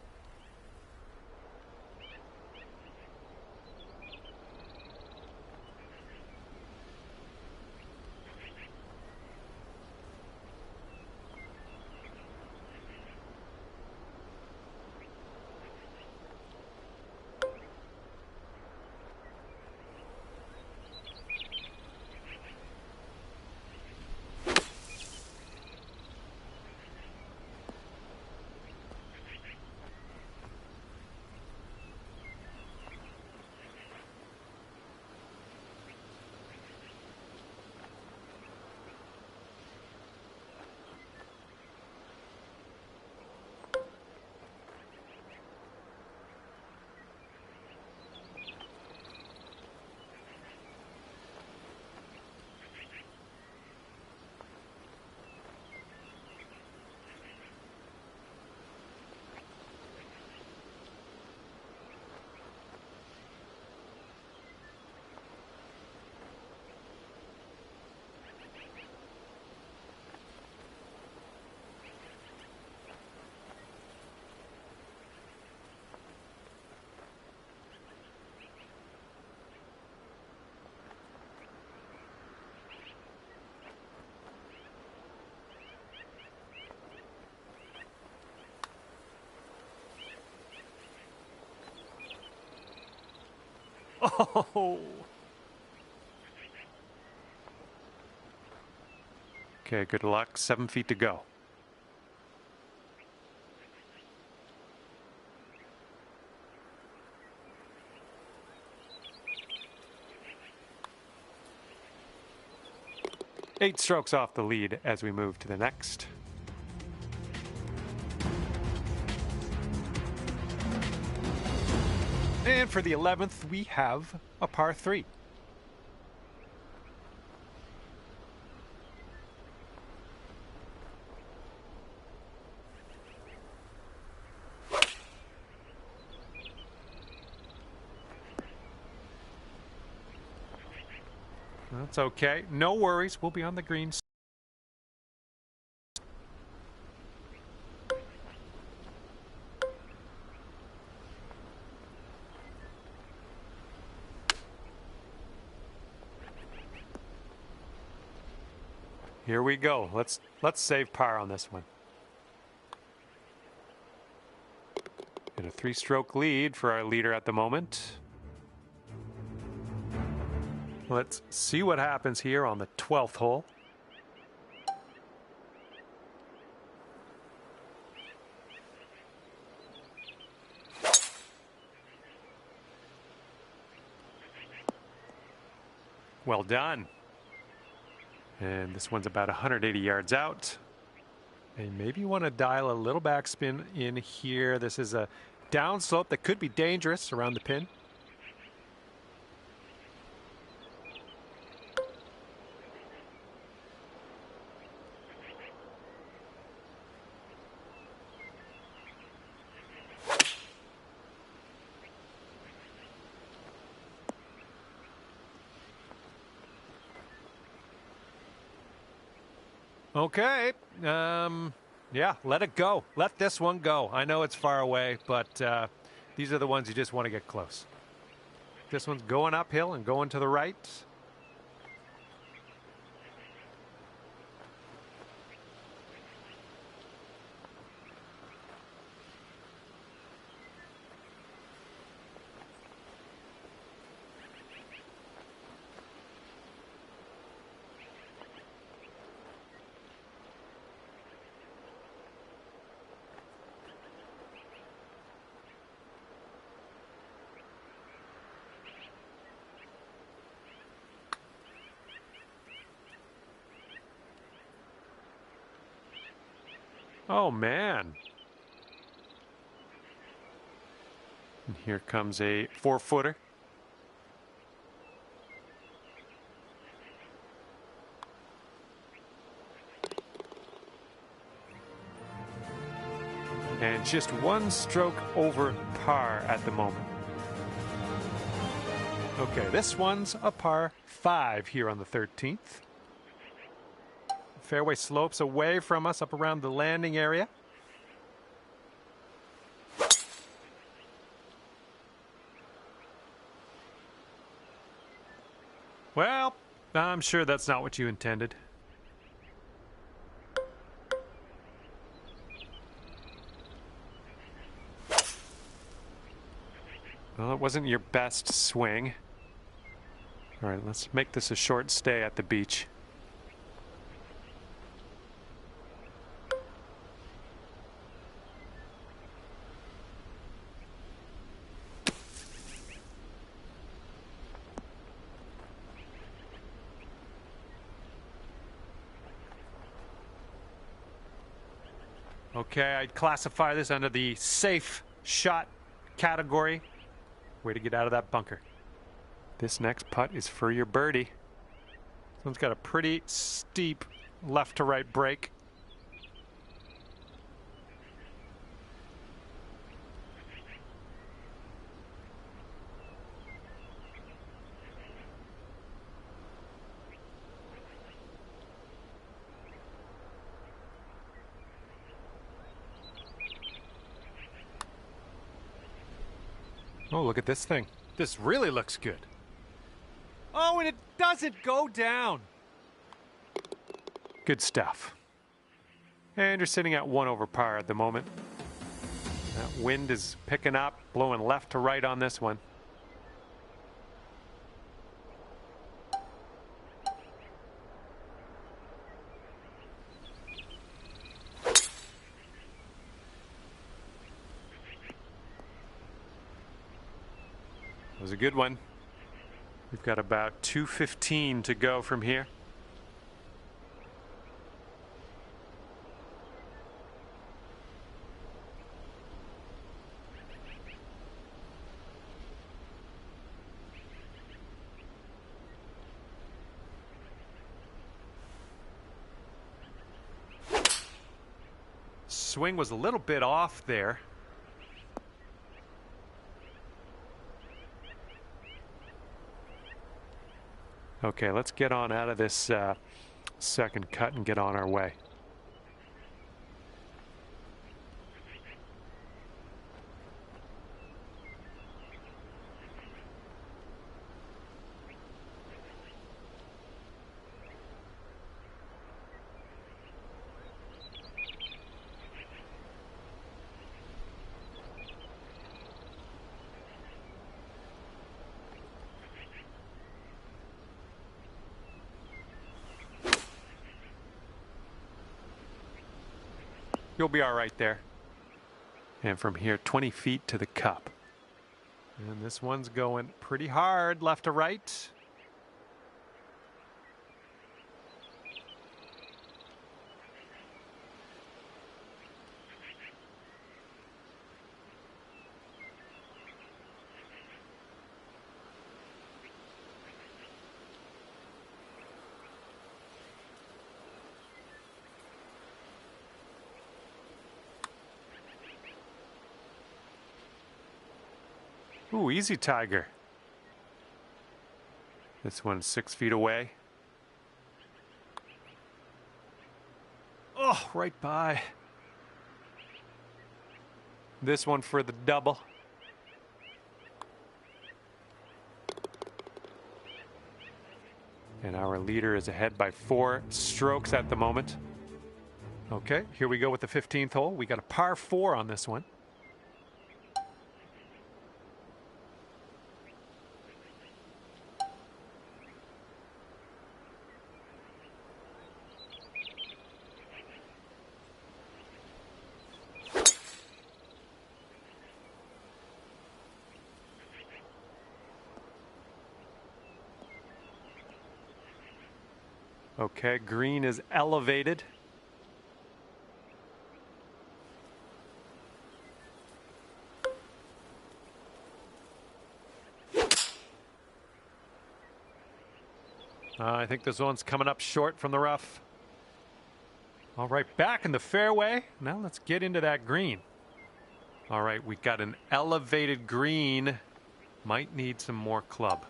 Oh. Okay, good luck. 7 feet to go. Eight strokes off the lead as we move to the next. And for the 11th, we have a par 3. That's okay. No worries. We'll be on the greens. Here we go. Let's save par on this one. And a 3-stroke lead for our leader at the moment. Let's see what happens here on the 12th hole. Well done. And this one's about 180 yards out. And maybe you want to dial a little backspin in here. This is a downslope that could be dangerous around the pin. Okay. Yeah, let it go. Let this one go. I know it's far away, but these are the ones you just want to get close. This one's going uphill and going to the right. Oh, man. And here comes a 4-footer. And just one stroke over par at the moment. Okay, this one's a par 5 here on the 13th. Fairway slopes away from us up around the landing area. Well, I'm sure that's not what you intended. Well, it wasn't your best swing. All right, let's make this a short stay at the beach. Okay, I'd classify this under the safe shot category. Way to get out of that bunker. This next putt is for your birdie. This one's got a pretty steep left to right break. Oh, look at this thing. This really looks good. Oh, and it doesn't go down. Good stuff. And you're sitting at 1 over par at the moment. That wind is picking up, blowing left to right on this one. It was a good one. We've got about 2:15 to go from here. Swing was a little bit off there. Okay, let's get on out of this second cut and get on our way. You'll be all right there. And from here, 20 feet to the cup. And this one's going pretty hard left to right. Ooh, easy, Tiger. This one's 6 feet away. Oh, right by. This one for the double. And our leader is ahead by 4 strokes at the moment. Okay, here we go with the 15th hole. We got a par 4 on this one. Okay, green is elevated. I think this one's coming up short from the rough. All right, back in the fairway. Now let's get into that green. All right, we got an elevated green. Might need some more club.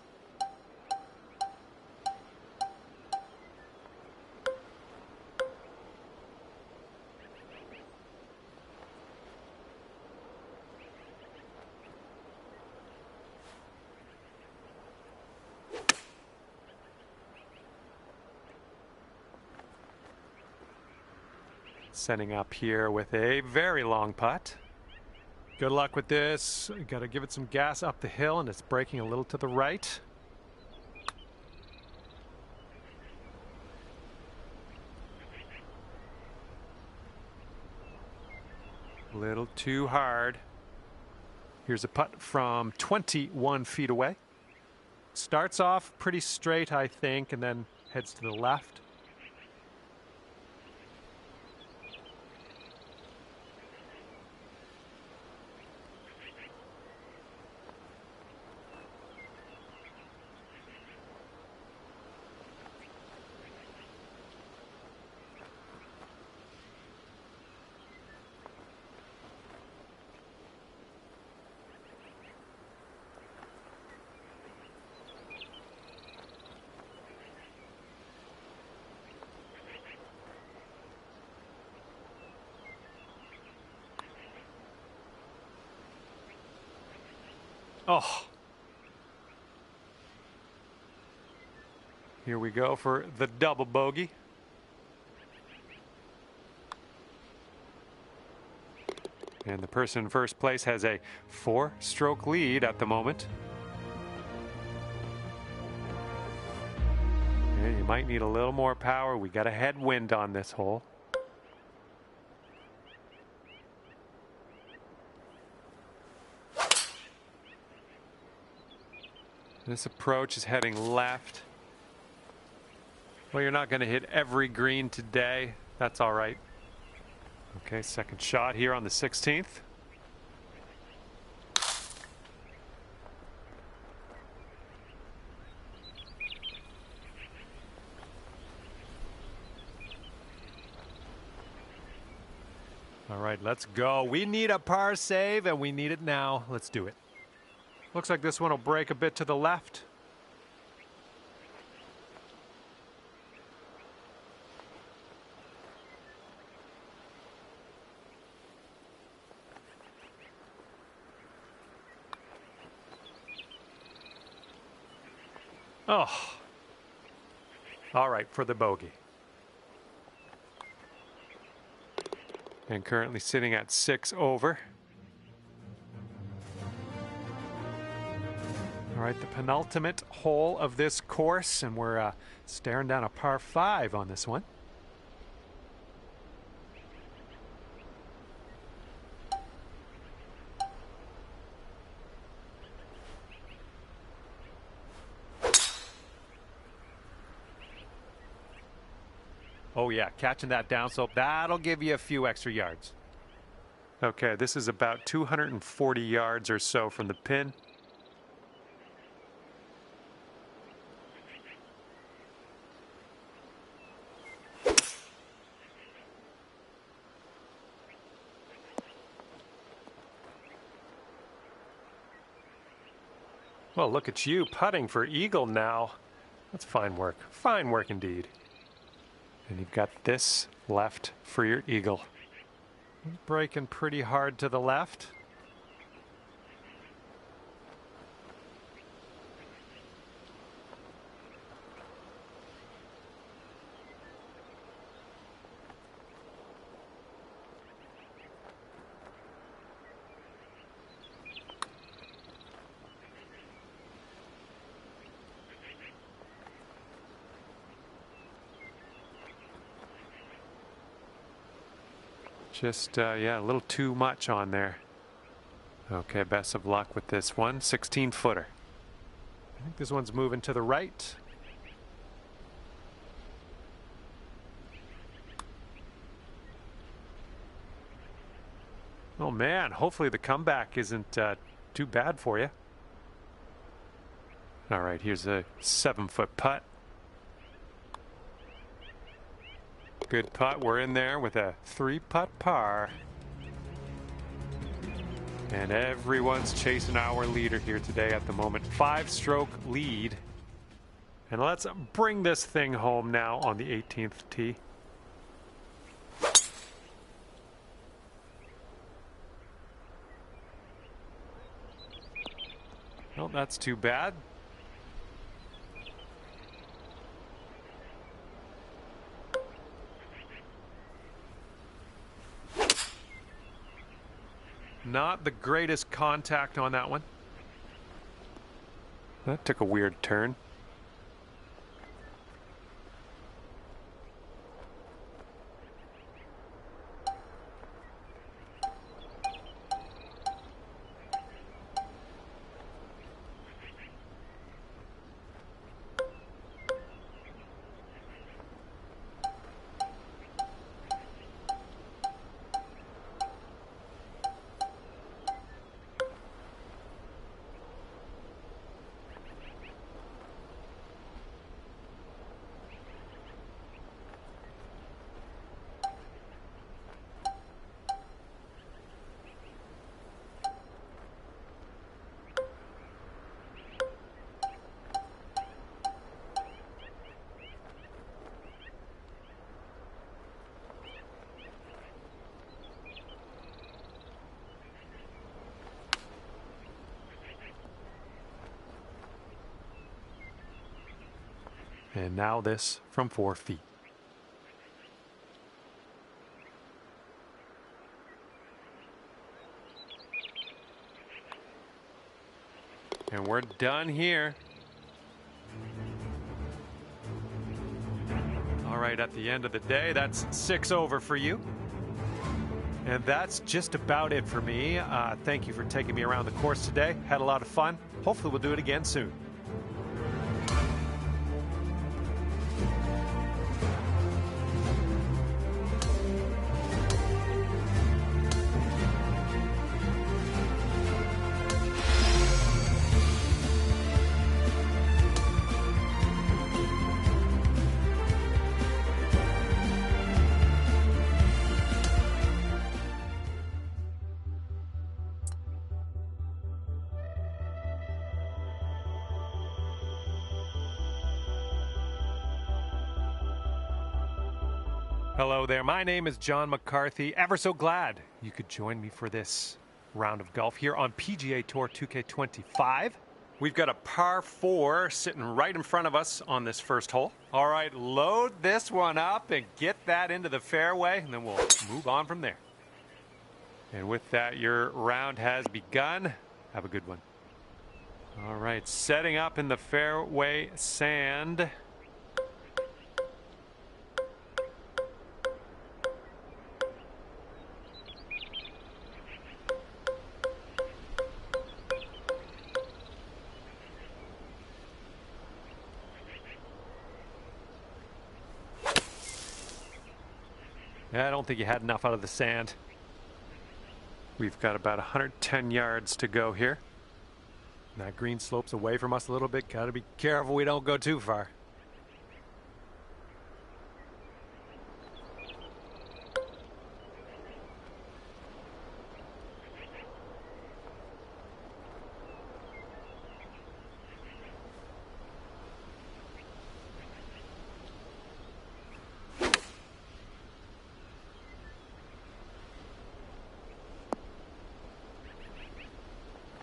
Setting up here with a very long putt. Good luck with this. Got to give it some gas up the hill, and it's breaking a little to the right. A little too hard. Here's a putt from 21 feet away. Starts off pretty straight, I think, and then heads to the left. Oh. Here we go for the double bogey. And the person in first place has a 4-stroke lead at the moment. Yeah, you might need a little more power. We got a headwind on this hole. This approach is heading left. Well, you're not going to hit every green today. That's all right. Okay, second shot here on the 16th. All right, let's go. We need a par save, and we need it now. Let's do it. Looks like this one will break a bit to the left. Oh. All right, for the bogey. And currently sitting at 6 over. All right, the penultimate hole of this course, and we're staring down a par 5 on this one. Oh yeah, catching that downslope, that'll give you a few extra yards. Okay, this is about 240 yards or so from the pin. Well, look at you putting for eagle now. That's fine work. Fine work indeed. And you've got this left for your eagle. Breaking pretty hard to the left. Just, yeah, a little too much on there. Okay, best of luck with this one. 16-footer. I think this one's moving to the right. Oh, man, hopefully the comeback isn't too bad for you. All right, here's a 7-foot putt. Good putt. We're in there with a 3-putt par. And everyone's chasing our leader here today at the moment. 5-stroke lead. And let's bring this thing home now on the 18th tee. Well, that's too bad. Not the greatest contact on that one. That took a weird turn. And now this from 4 feet. And we're done here. All right, at the end of the day, that's 6 over for you. And that's just about it for me. Thank you for taking me around the course today. Had a lot of fun. Hopefully we'll do it again soon. Hello there, my name is John McCarthy. Ever so glad you could join me for this round of golf here on PGA Tour 2K25. We've got a par 4 sitting right in front of us on this first hole. All right, load this one up and get that into the fairway, and then we'll move on from there. And with that, your round has begun. Have a good one. All right, setting up in the fairway sand. I don't think you had enough out of the sand. We've got about 110 yards to go here. That green slopes away from us a little bit. Gotta be careful we don't go too far.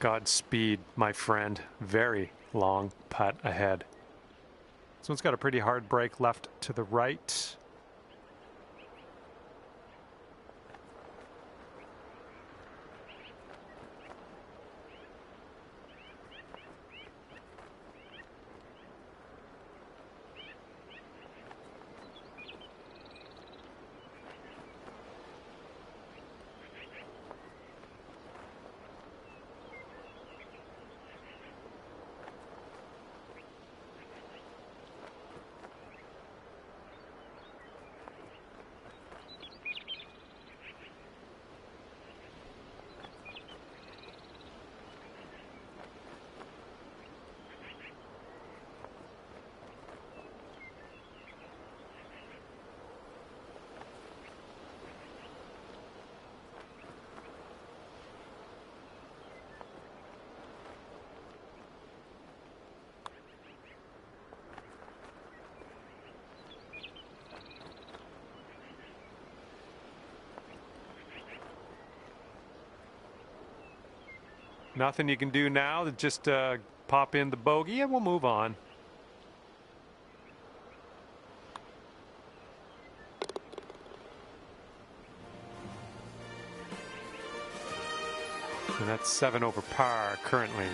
Godspeed, my friend. Very long putt ahead. This one's got a pretty hard break left to the right. Nothing you can do now to just pop in the bogey and we'll move on. And that's 7 over par currently.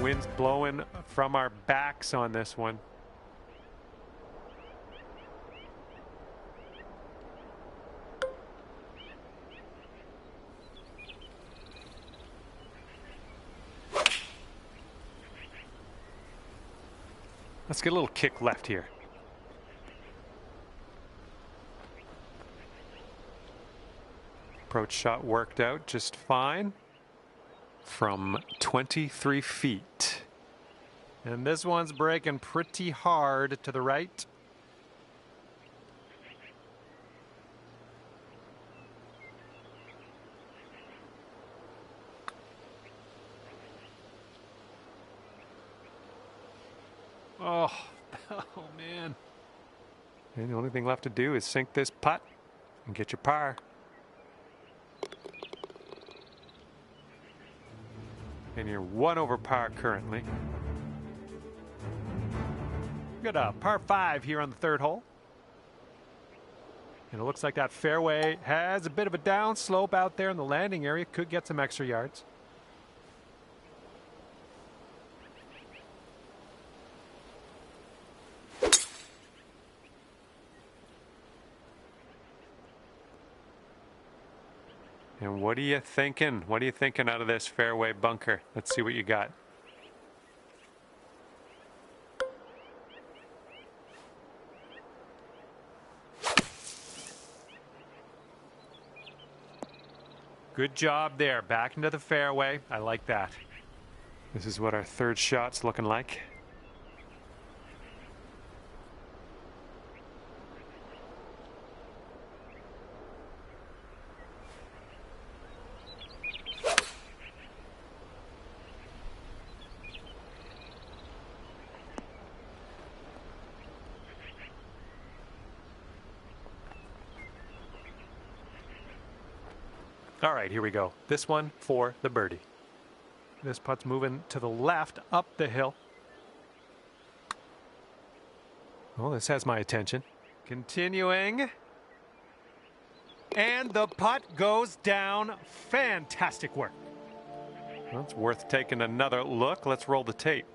Wind's blowing from our backs on this one. Let's get a little kick left here. Approach shot worked out just fine from 23 feet. And this one's breaking pretty hard to the right. Oh, oh man. And the only thing left to do is sink this putt and get your par. And you're 1 over par currently. We've got a par 5 here on the third hole. And it looks like that fairway has a bit of a downslope out there in the landing area. Could get some extra yards. And what are you thinking? What are you thinking out of this fairway bunker? Let's see what you got. Good job there. Back into the fairway. I like that. This is what our third shot's looking like. All right, here we go. This one for the birdie. This putt's moving to the left up the hill. Well, this has my attention. Continuing. And the putt goes down. Fantastic work. Well, it's worth taking another look. Let's roll the tape.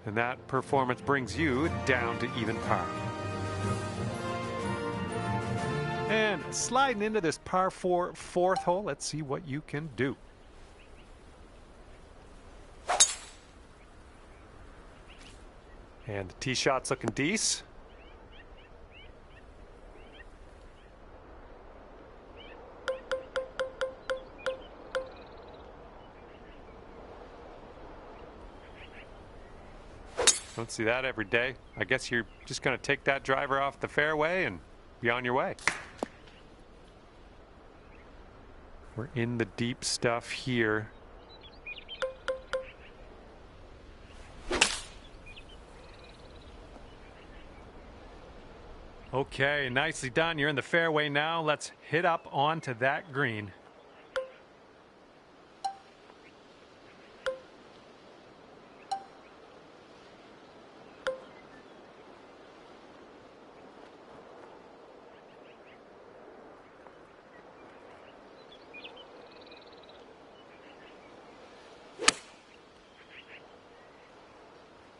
And that performance brings you down to even par. And sliding into this par 4 fourth hole, let's see what you can do. And the tee shot's looking decent. Don't see that every day. I guess you're just going to take that driver off the fairway and be on your way. We're in the deep stuff here. Okay, nicely done. You're in the fairway now. Let's hit up onto that green.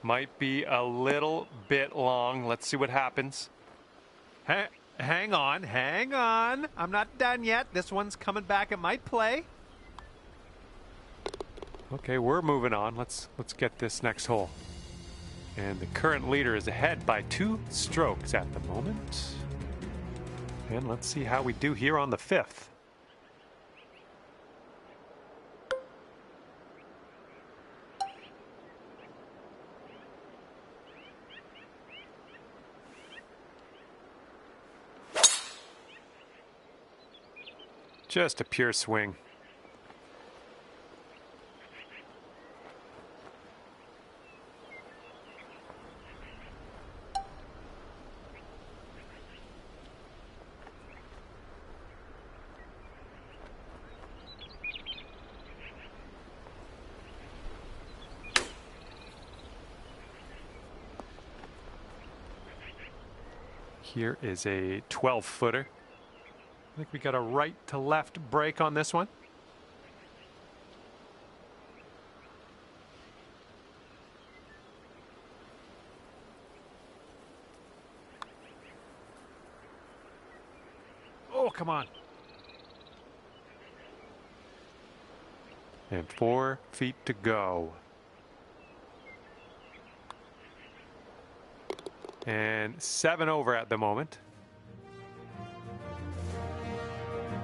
Might be a little bit long. Let's see what happens. Hang on, hang on. I'm not done yet. This one's coming back. It might play. Okay, we're moving on. Let's get this next hole. And the current leader is ahead by 2 strokes at the moment. And let's see how we do here on the 5th. Just a pure swing. Here is a 12-footer. I think we got a right to left break on this one. Oh, come on. And 4 feet to go. And 7 over at the moment.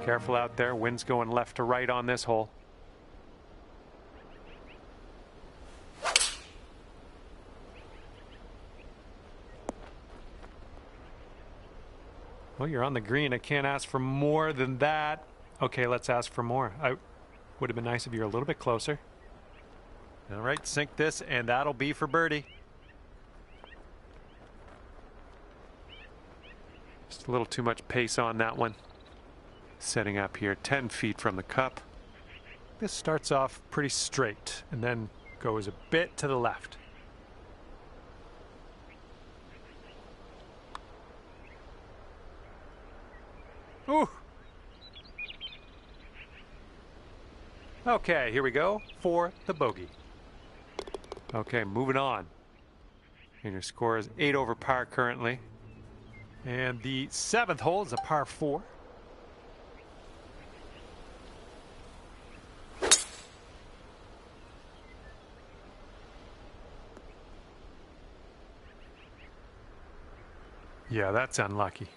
Careful out there. Wind's going left to right on this hole. Well, you're on the green. I can't ask for more than that. Okay, let's ask for more. I would have been nice if you were a little bit closer. All right, sink this, and that'll be for birdie. Just a little too much pace on that one. Setting up here 10 feet from the cup. This starts off pretty straight and then goes a bit to the left. Ooh. Okay, here we go for the bogey. Okay, moving on. And your score is 8 over par currently. And the 7th hole is a par 4. Yeah, that's unlucky.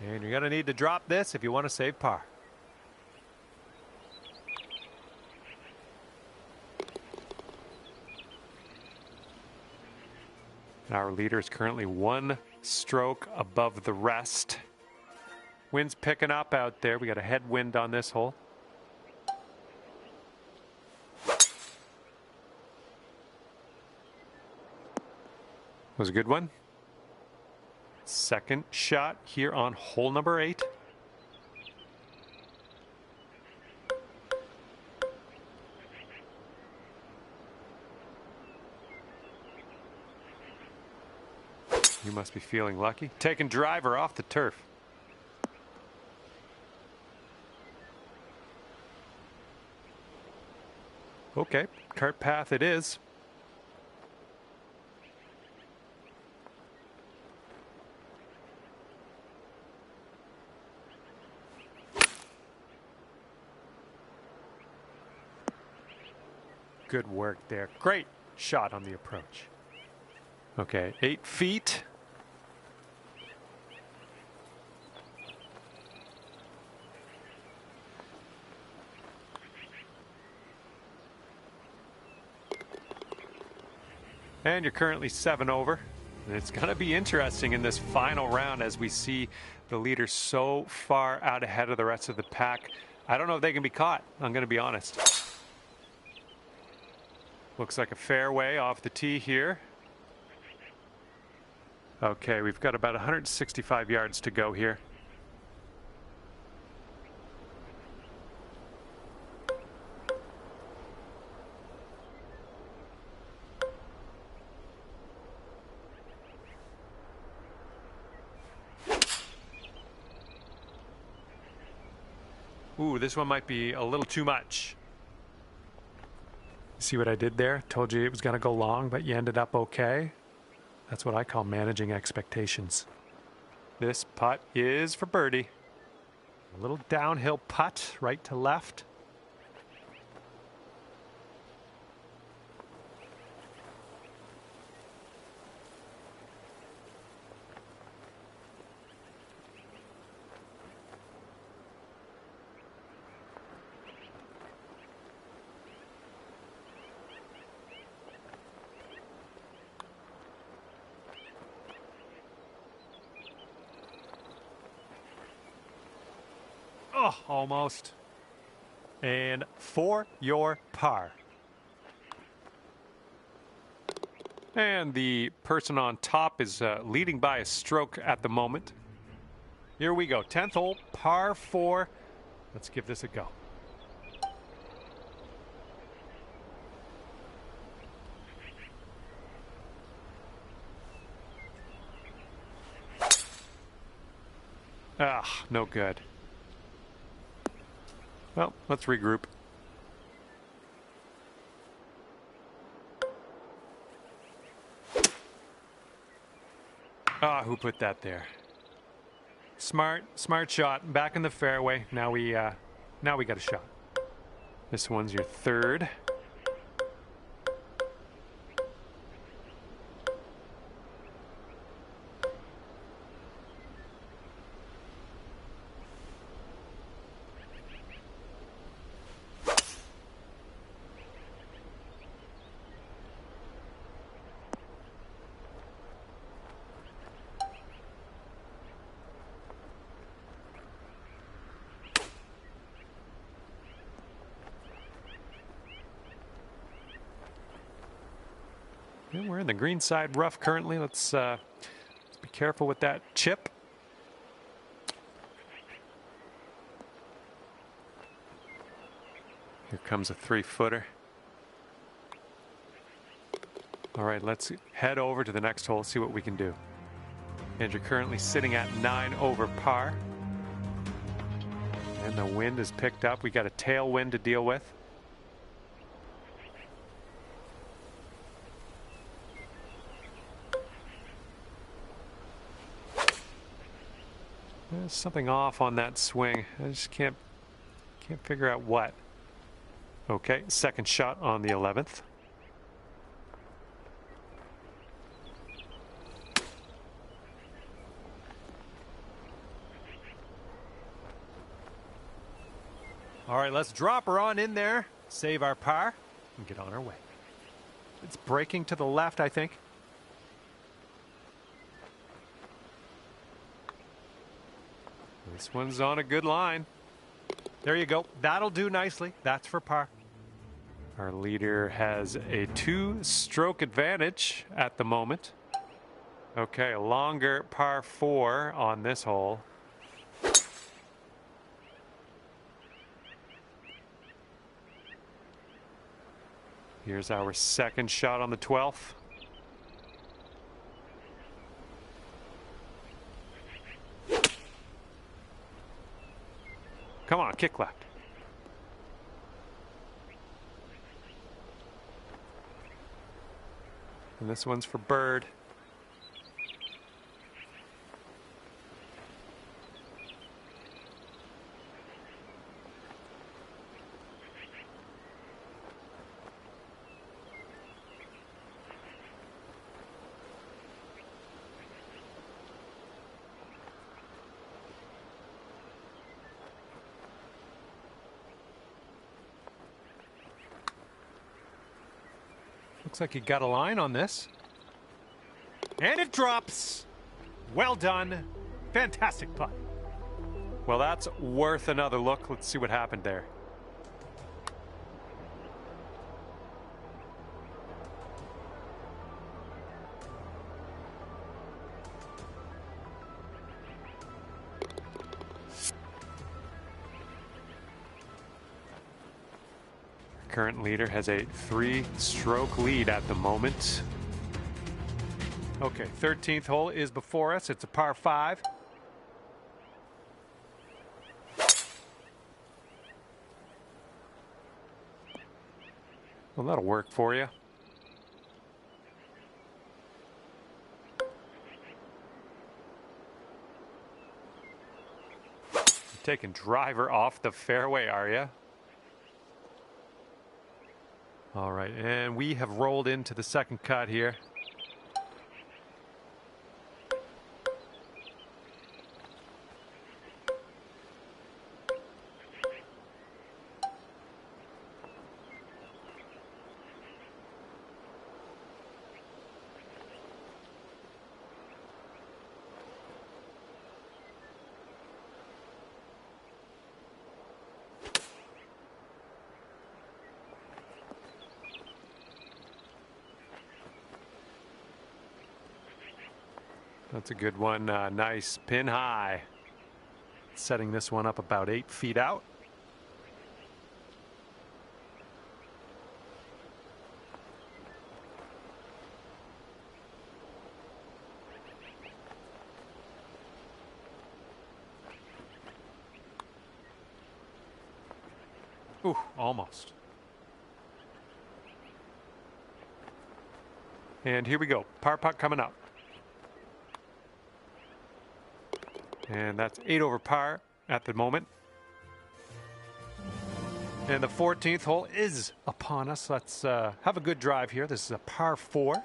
And you're going to need to drop this if you want to save par. Our leader is currently 1 stroke above the rest. Wind's picking up out there. We got a headwind on this hole. Was a good one. Second shot here on hole number 8. You must be feeling lucky. Taking driver off the turf. Okay, cart path it is. Good work there. Great shot on the approach. Okay, 8 feet. And you're currently 7 over. And it's going to be interesting in this final round as we see the leader so far out ahead of the rest of the pack. I don't know if they can be caught. I'm going to be honest. Looks like a fairway off the tee here. Okay, we've got about 165 yards to go here. Ooh, this one might be a little too much. See what I did there? Told you it was going to go long, but you ended up okay. That's what I call managing expectations. This putt is for birdie. A little downhill putt, right to left. Oh, almost. And for your par. And the person on top is leading by a stroke at the moment. Here we go. 10th hole, par 4. Let's give this a go. Ah, no good. Well, let's regroup. Ah, who put that there? Smart shot. Back in the fairway. Now we got a shot. This one's your third. Yeah, we're in the green side rough currently. Let's be careful with that chip. Here comes a 3-footer. All right, let's head over to the next hole, see what we can do. And you're currently sitting at 9 over par. And the wind is picked up. We got a tailwind to deal with. There's something off on that swing. I just can't figure out what. Okay, second shot on the 11th. All right, let's drop her on in there, save our par, and get on our way. It's breaking to the left, I think. This one's on a good line. There you go. That'll do nicely. That's for par. Our leader has a 2-stroke advantage at the moment. Okay, a longer par 4 on this hole. Here's our second shot on the 12th. Come on, kick left. And this one's for bird. Looks like you got a line on this. And it drops. Well done. Fantastic putt. Well, that's worth another look. Let's see what happened there. Current leader has a 3-stroke lead at the moment. Okay, 13th hole is before us. It's a par 5. Well, that'll work for you. Taking driver off the fairway, are you? All right, and we have rolled into the second cut here. That's a good one. Nice pin high. Setting this one up about 8 feet out. Ooh, almost. And here we go. Par putt coming up. And that's 8 over par at the moment. And the 14th hole is upon us. Let's have a good drive here. This is a par 4.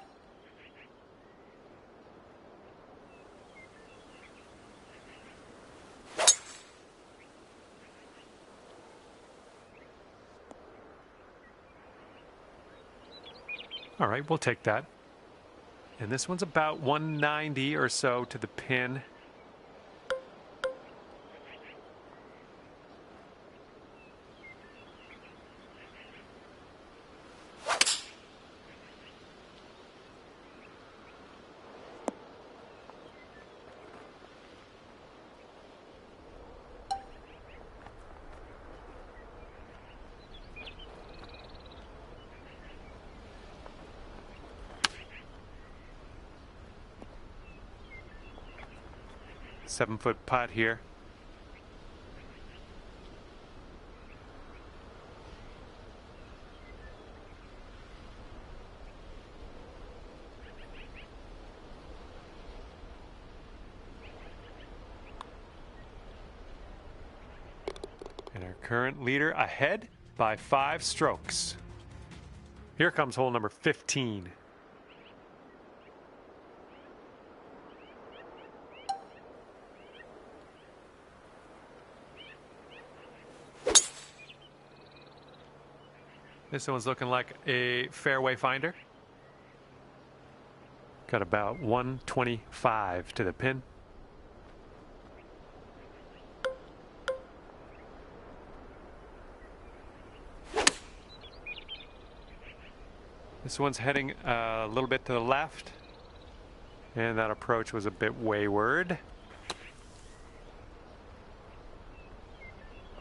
All right, we'll take that. And this one's about 190 or so to the pin. Seven-foot putt here. And our current leader ahead by 5 strokes. Here comes hole number 15. This one's looking like a fairway finder. Got about 125 to the pin. This one's heading a little bit to the left. And that approach was a bit wayward.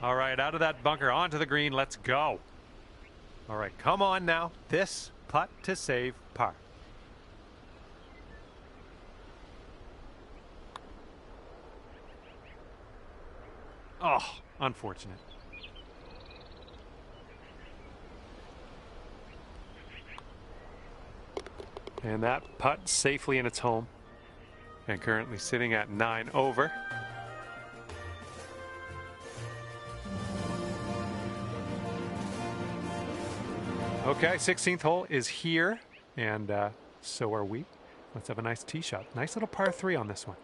All right, out of that bunker, onto the green. Let's go. All right, come on now. This putt to save par. Oh, unfortunate. And that putt safely in its home. And currently sitting at 9 over. Okay, 16th hole is here, and so are we. Let's have a nice tee shot. Nice little par 3 on this one.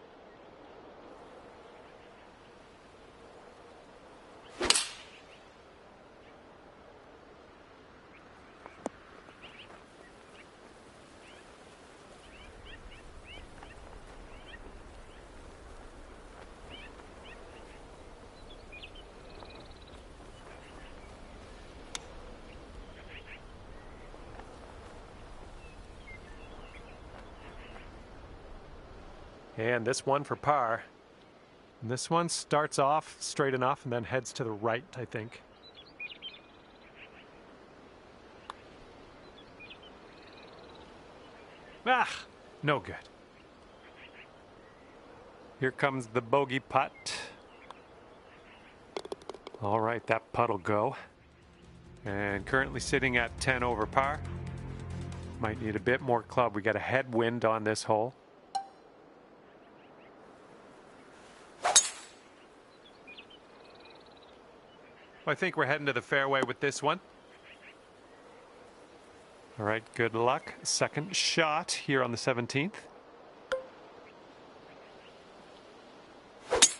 And this one for par. And this one starts off straight enough and then heads to the right, I think. Ah, no good. Here comes the bogey putt. All right, that putt'll go. And currently sitting at 10 over par. Might need a bit more club. We got a headwind on this hole. I think we're heading to the fairway with this one. All right, good luck. Second shot here on the 17th.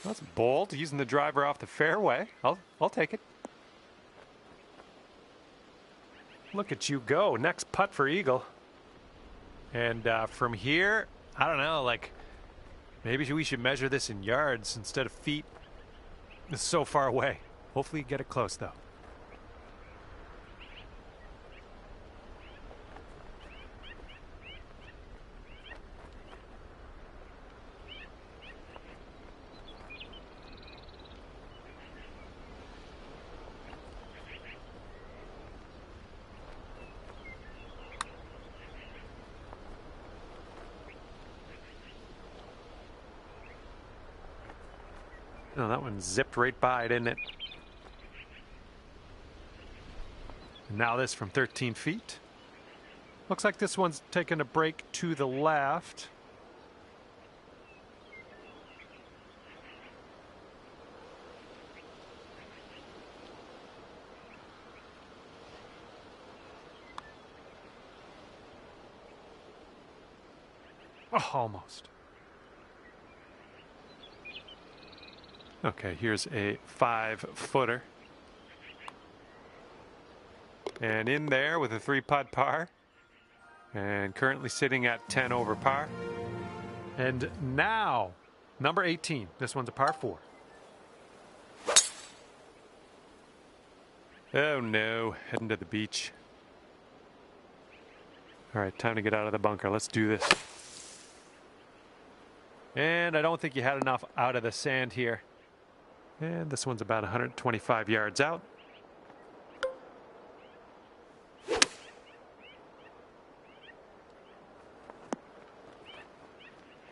That's bold, using the driver off the fairway. I'll take it. Look at you go. Next putt for Eagle. And from here, I don't know, like maybe we should measure this in yards instead of feet. It's so far away. Hopefully you get it close though. Oh, that one zipped right by, didn't it? And now this from 13 feet. Looks like this one's taking a break to the left. Oh, almost. Okay, here's a 5-footer. And in there with a 3-putt par. And currently sitting at 10 over par. And now, number 18. This one's a par 4. Oh no, heading to the beach. All right, time to get out of the bunker. Let's do this. And I don't think you had enough out of the sand here. And this one's about 125 yards out.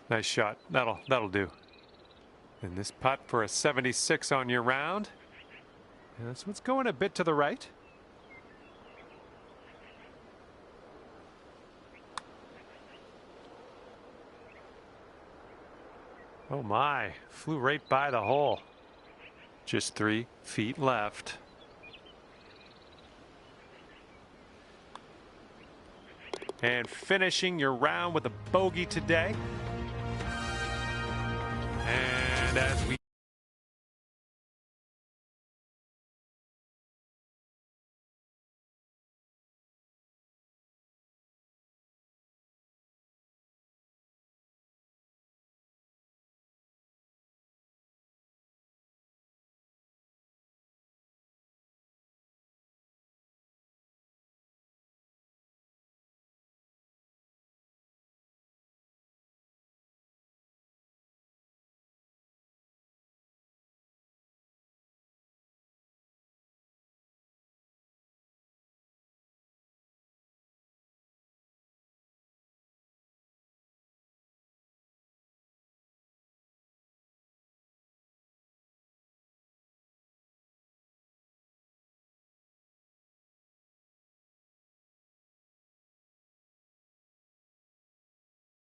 Nice shot. That'll do. And this putt for a 76 on your round. And this one's going a bit to the right. Oh my, flew right by the hole. Just 3 feet left. And finishing your round with a bogey today. And as we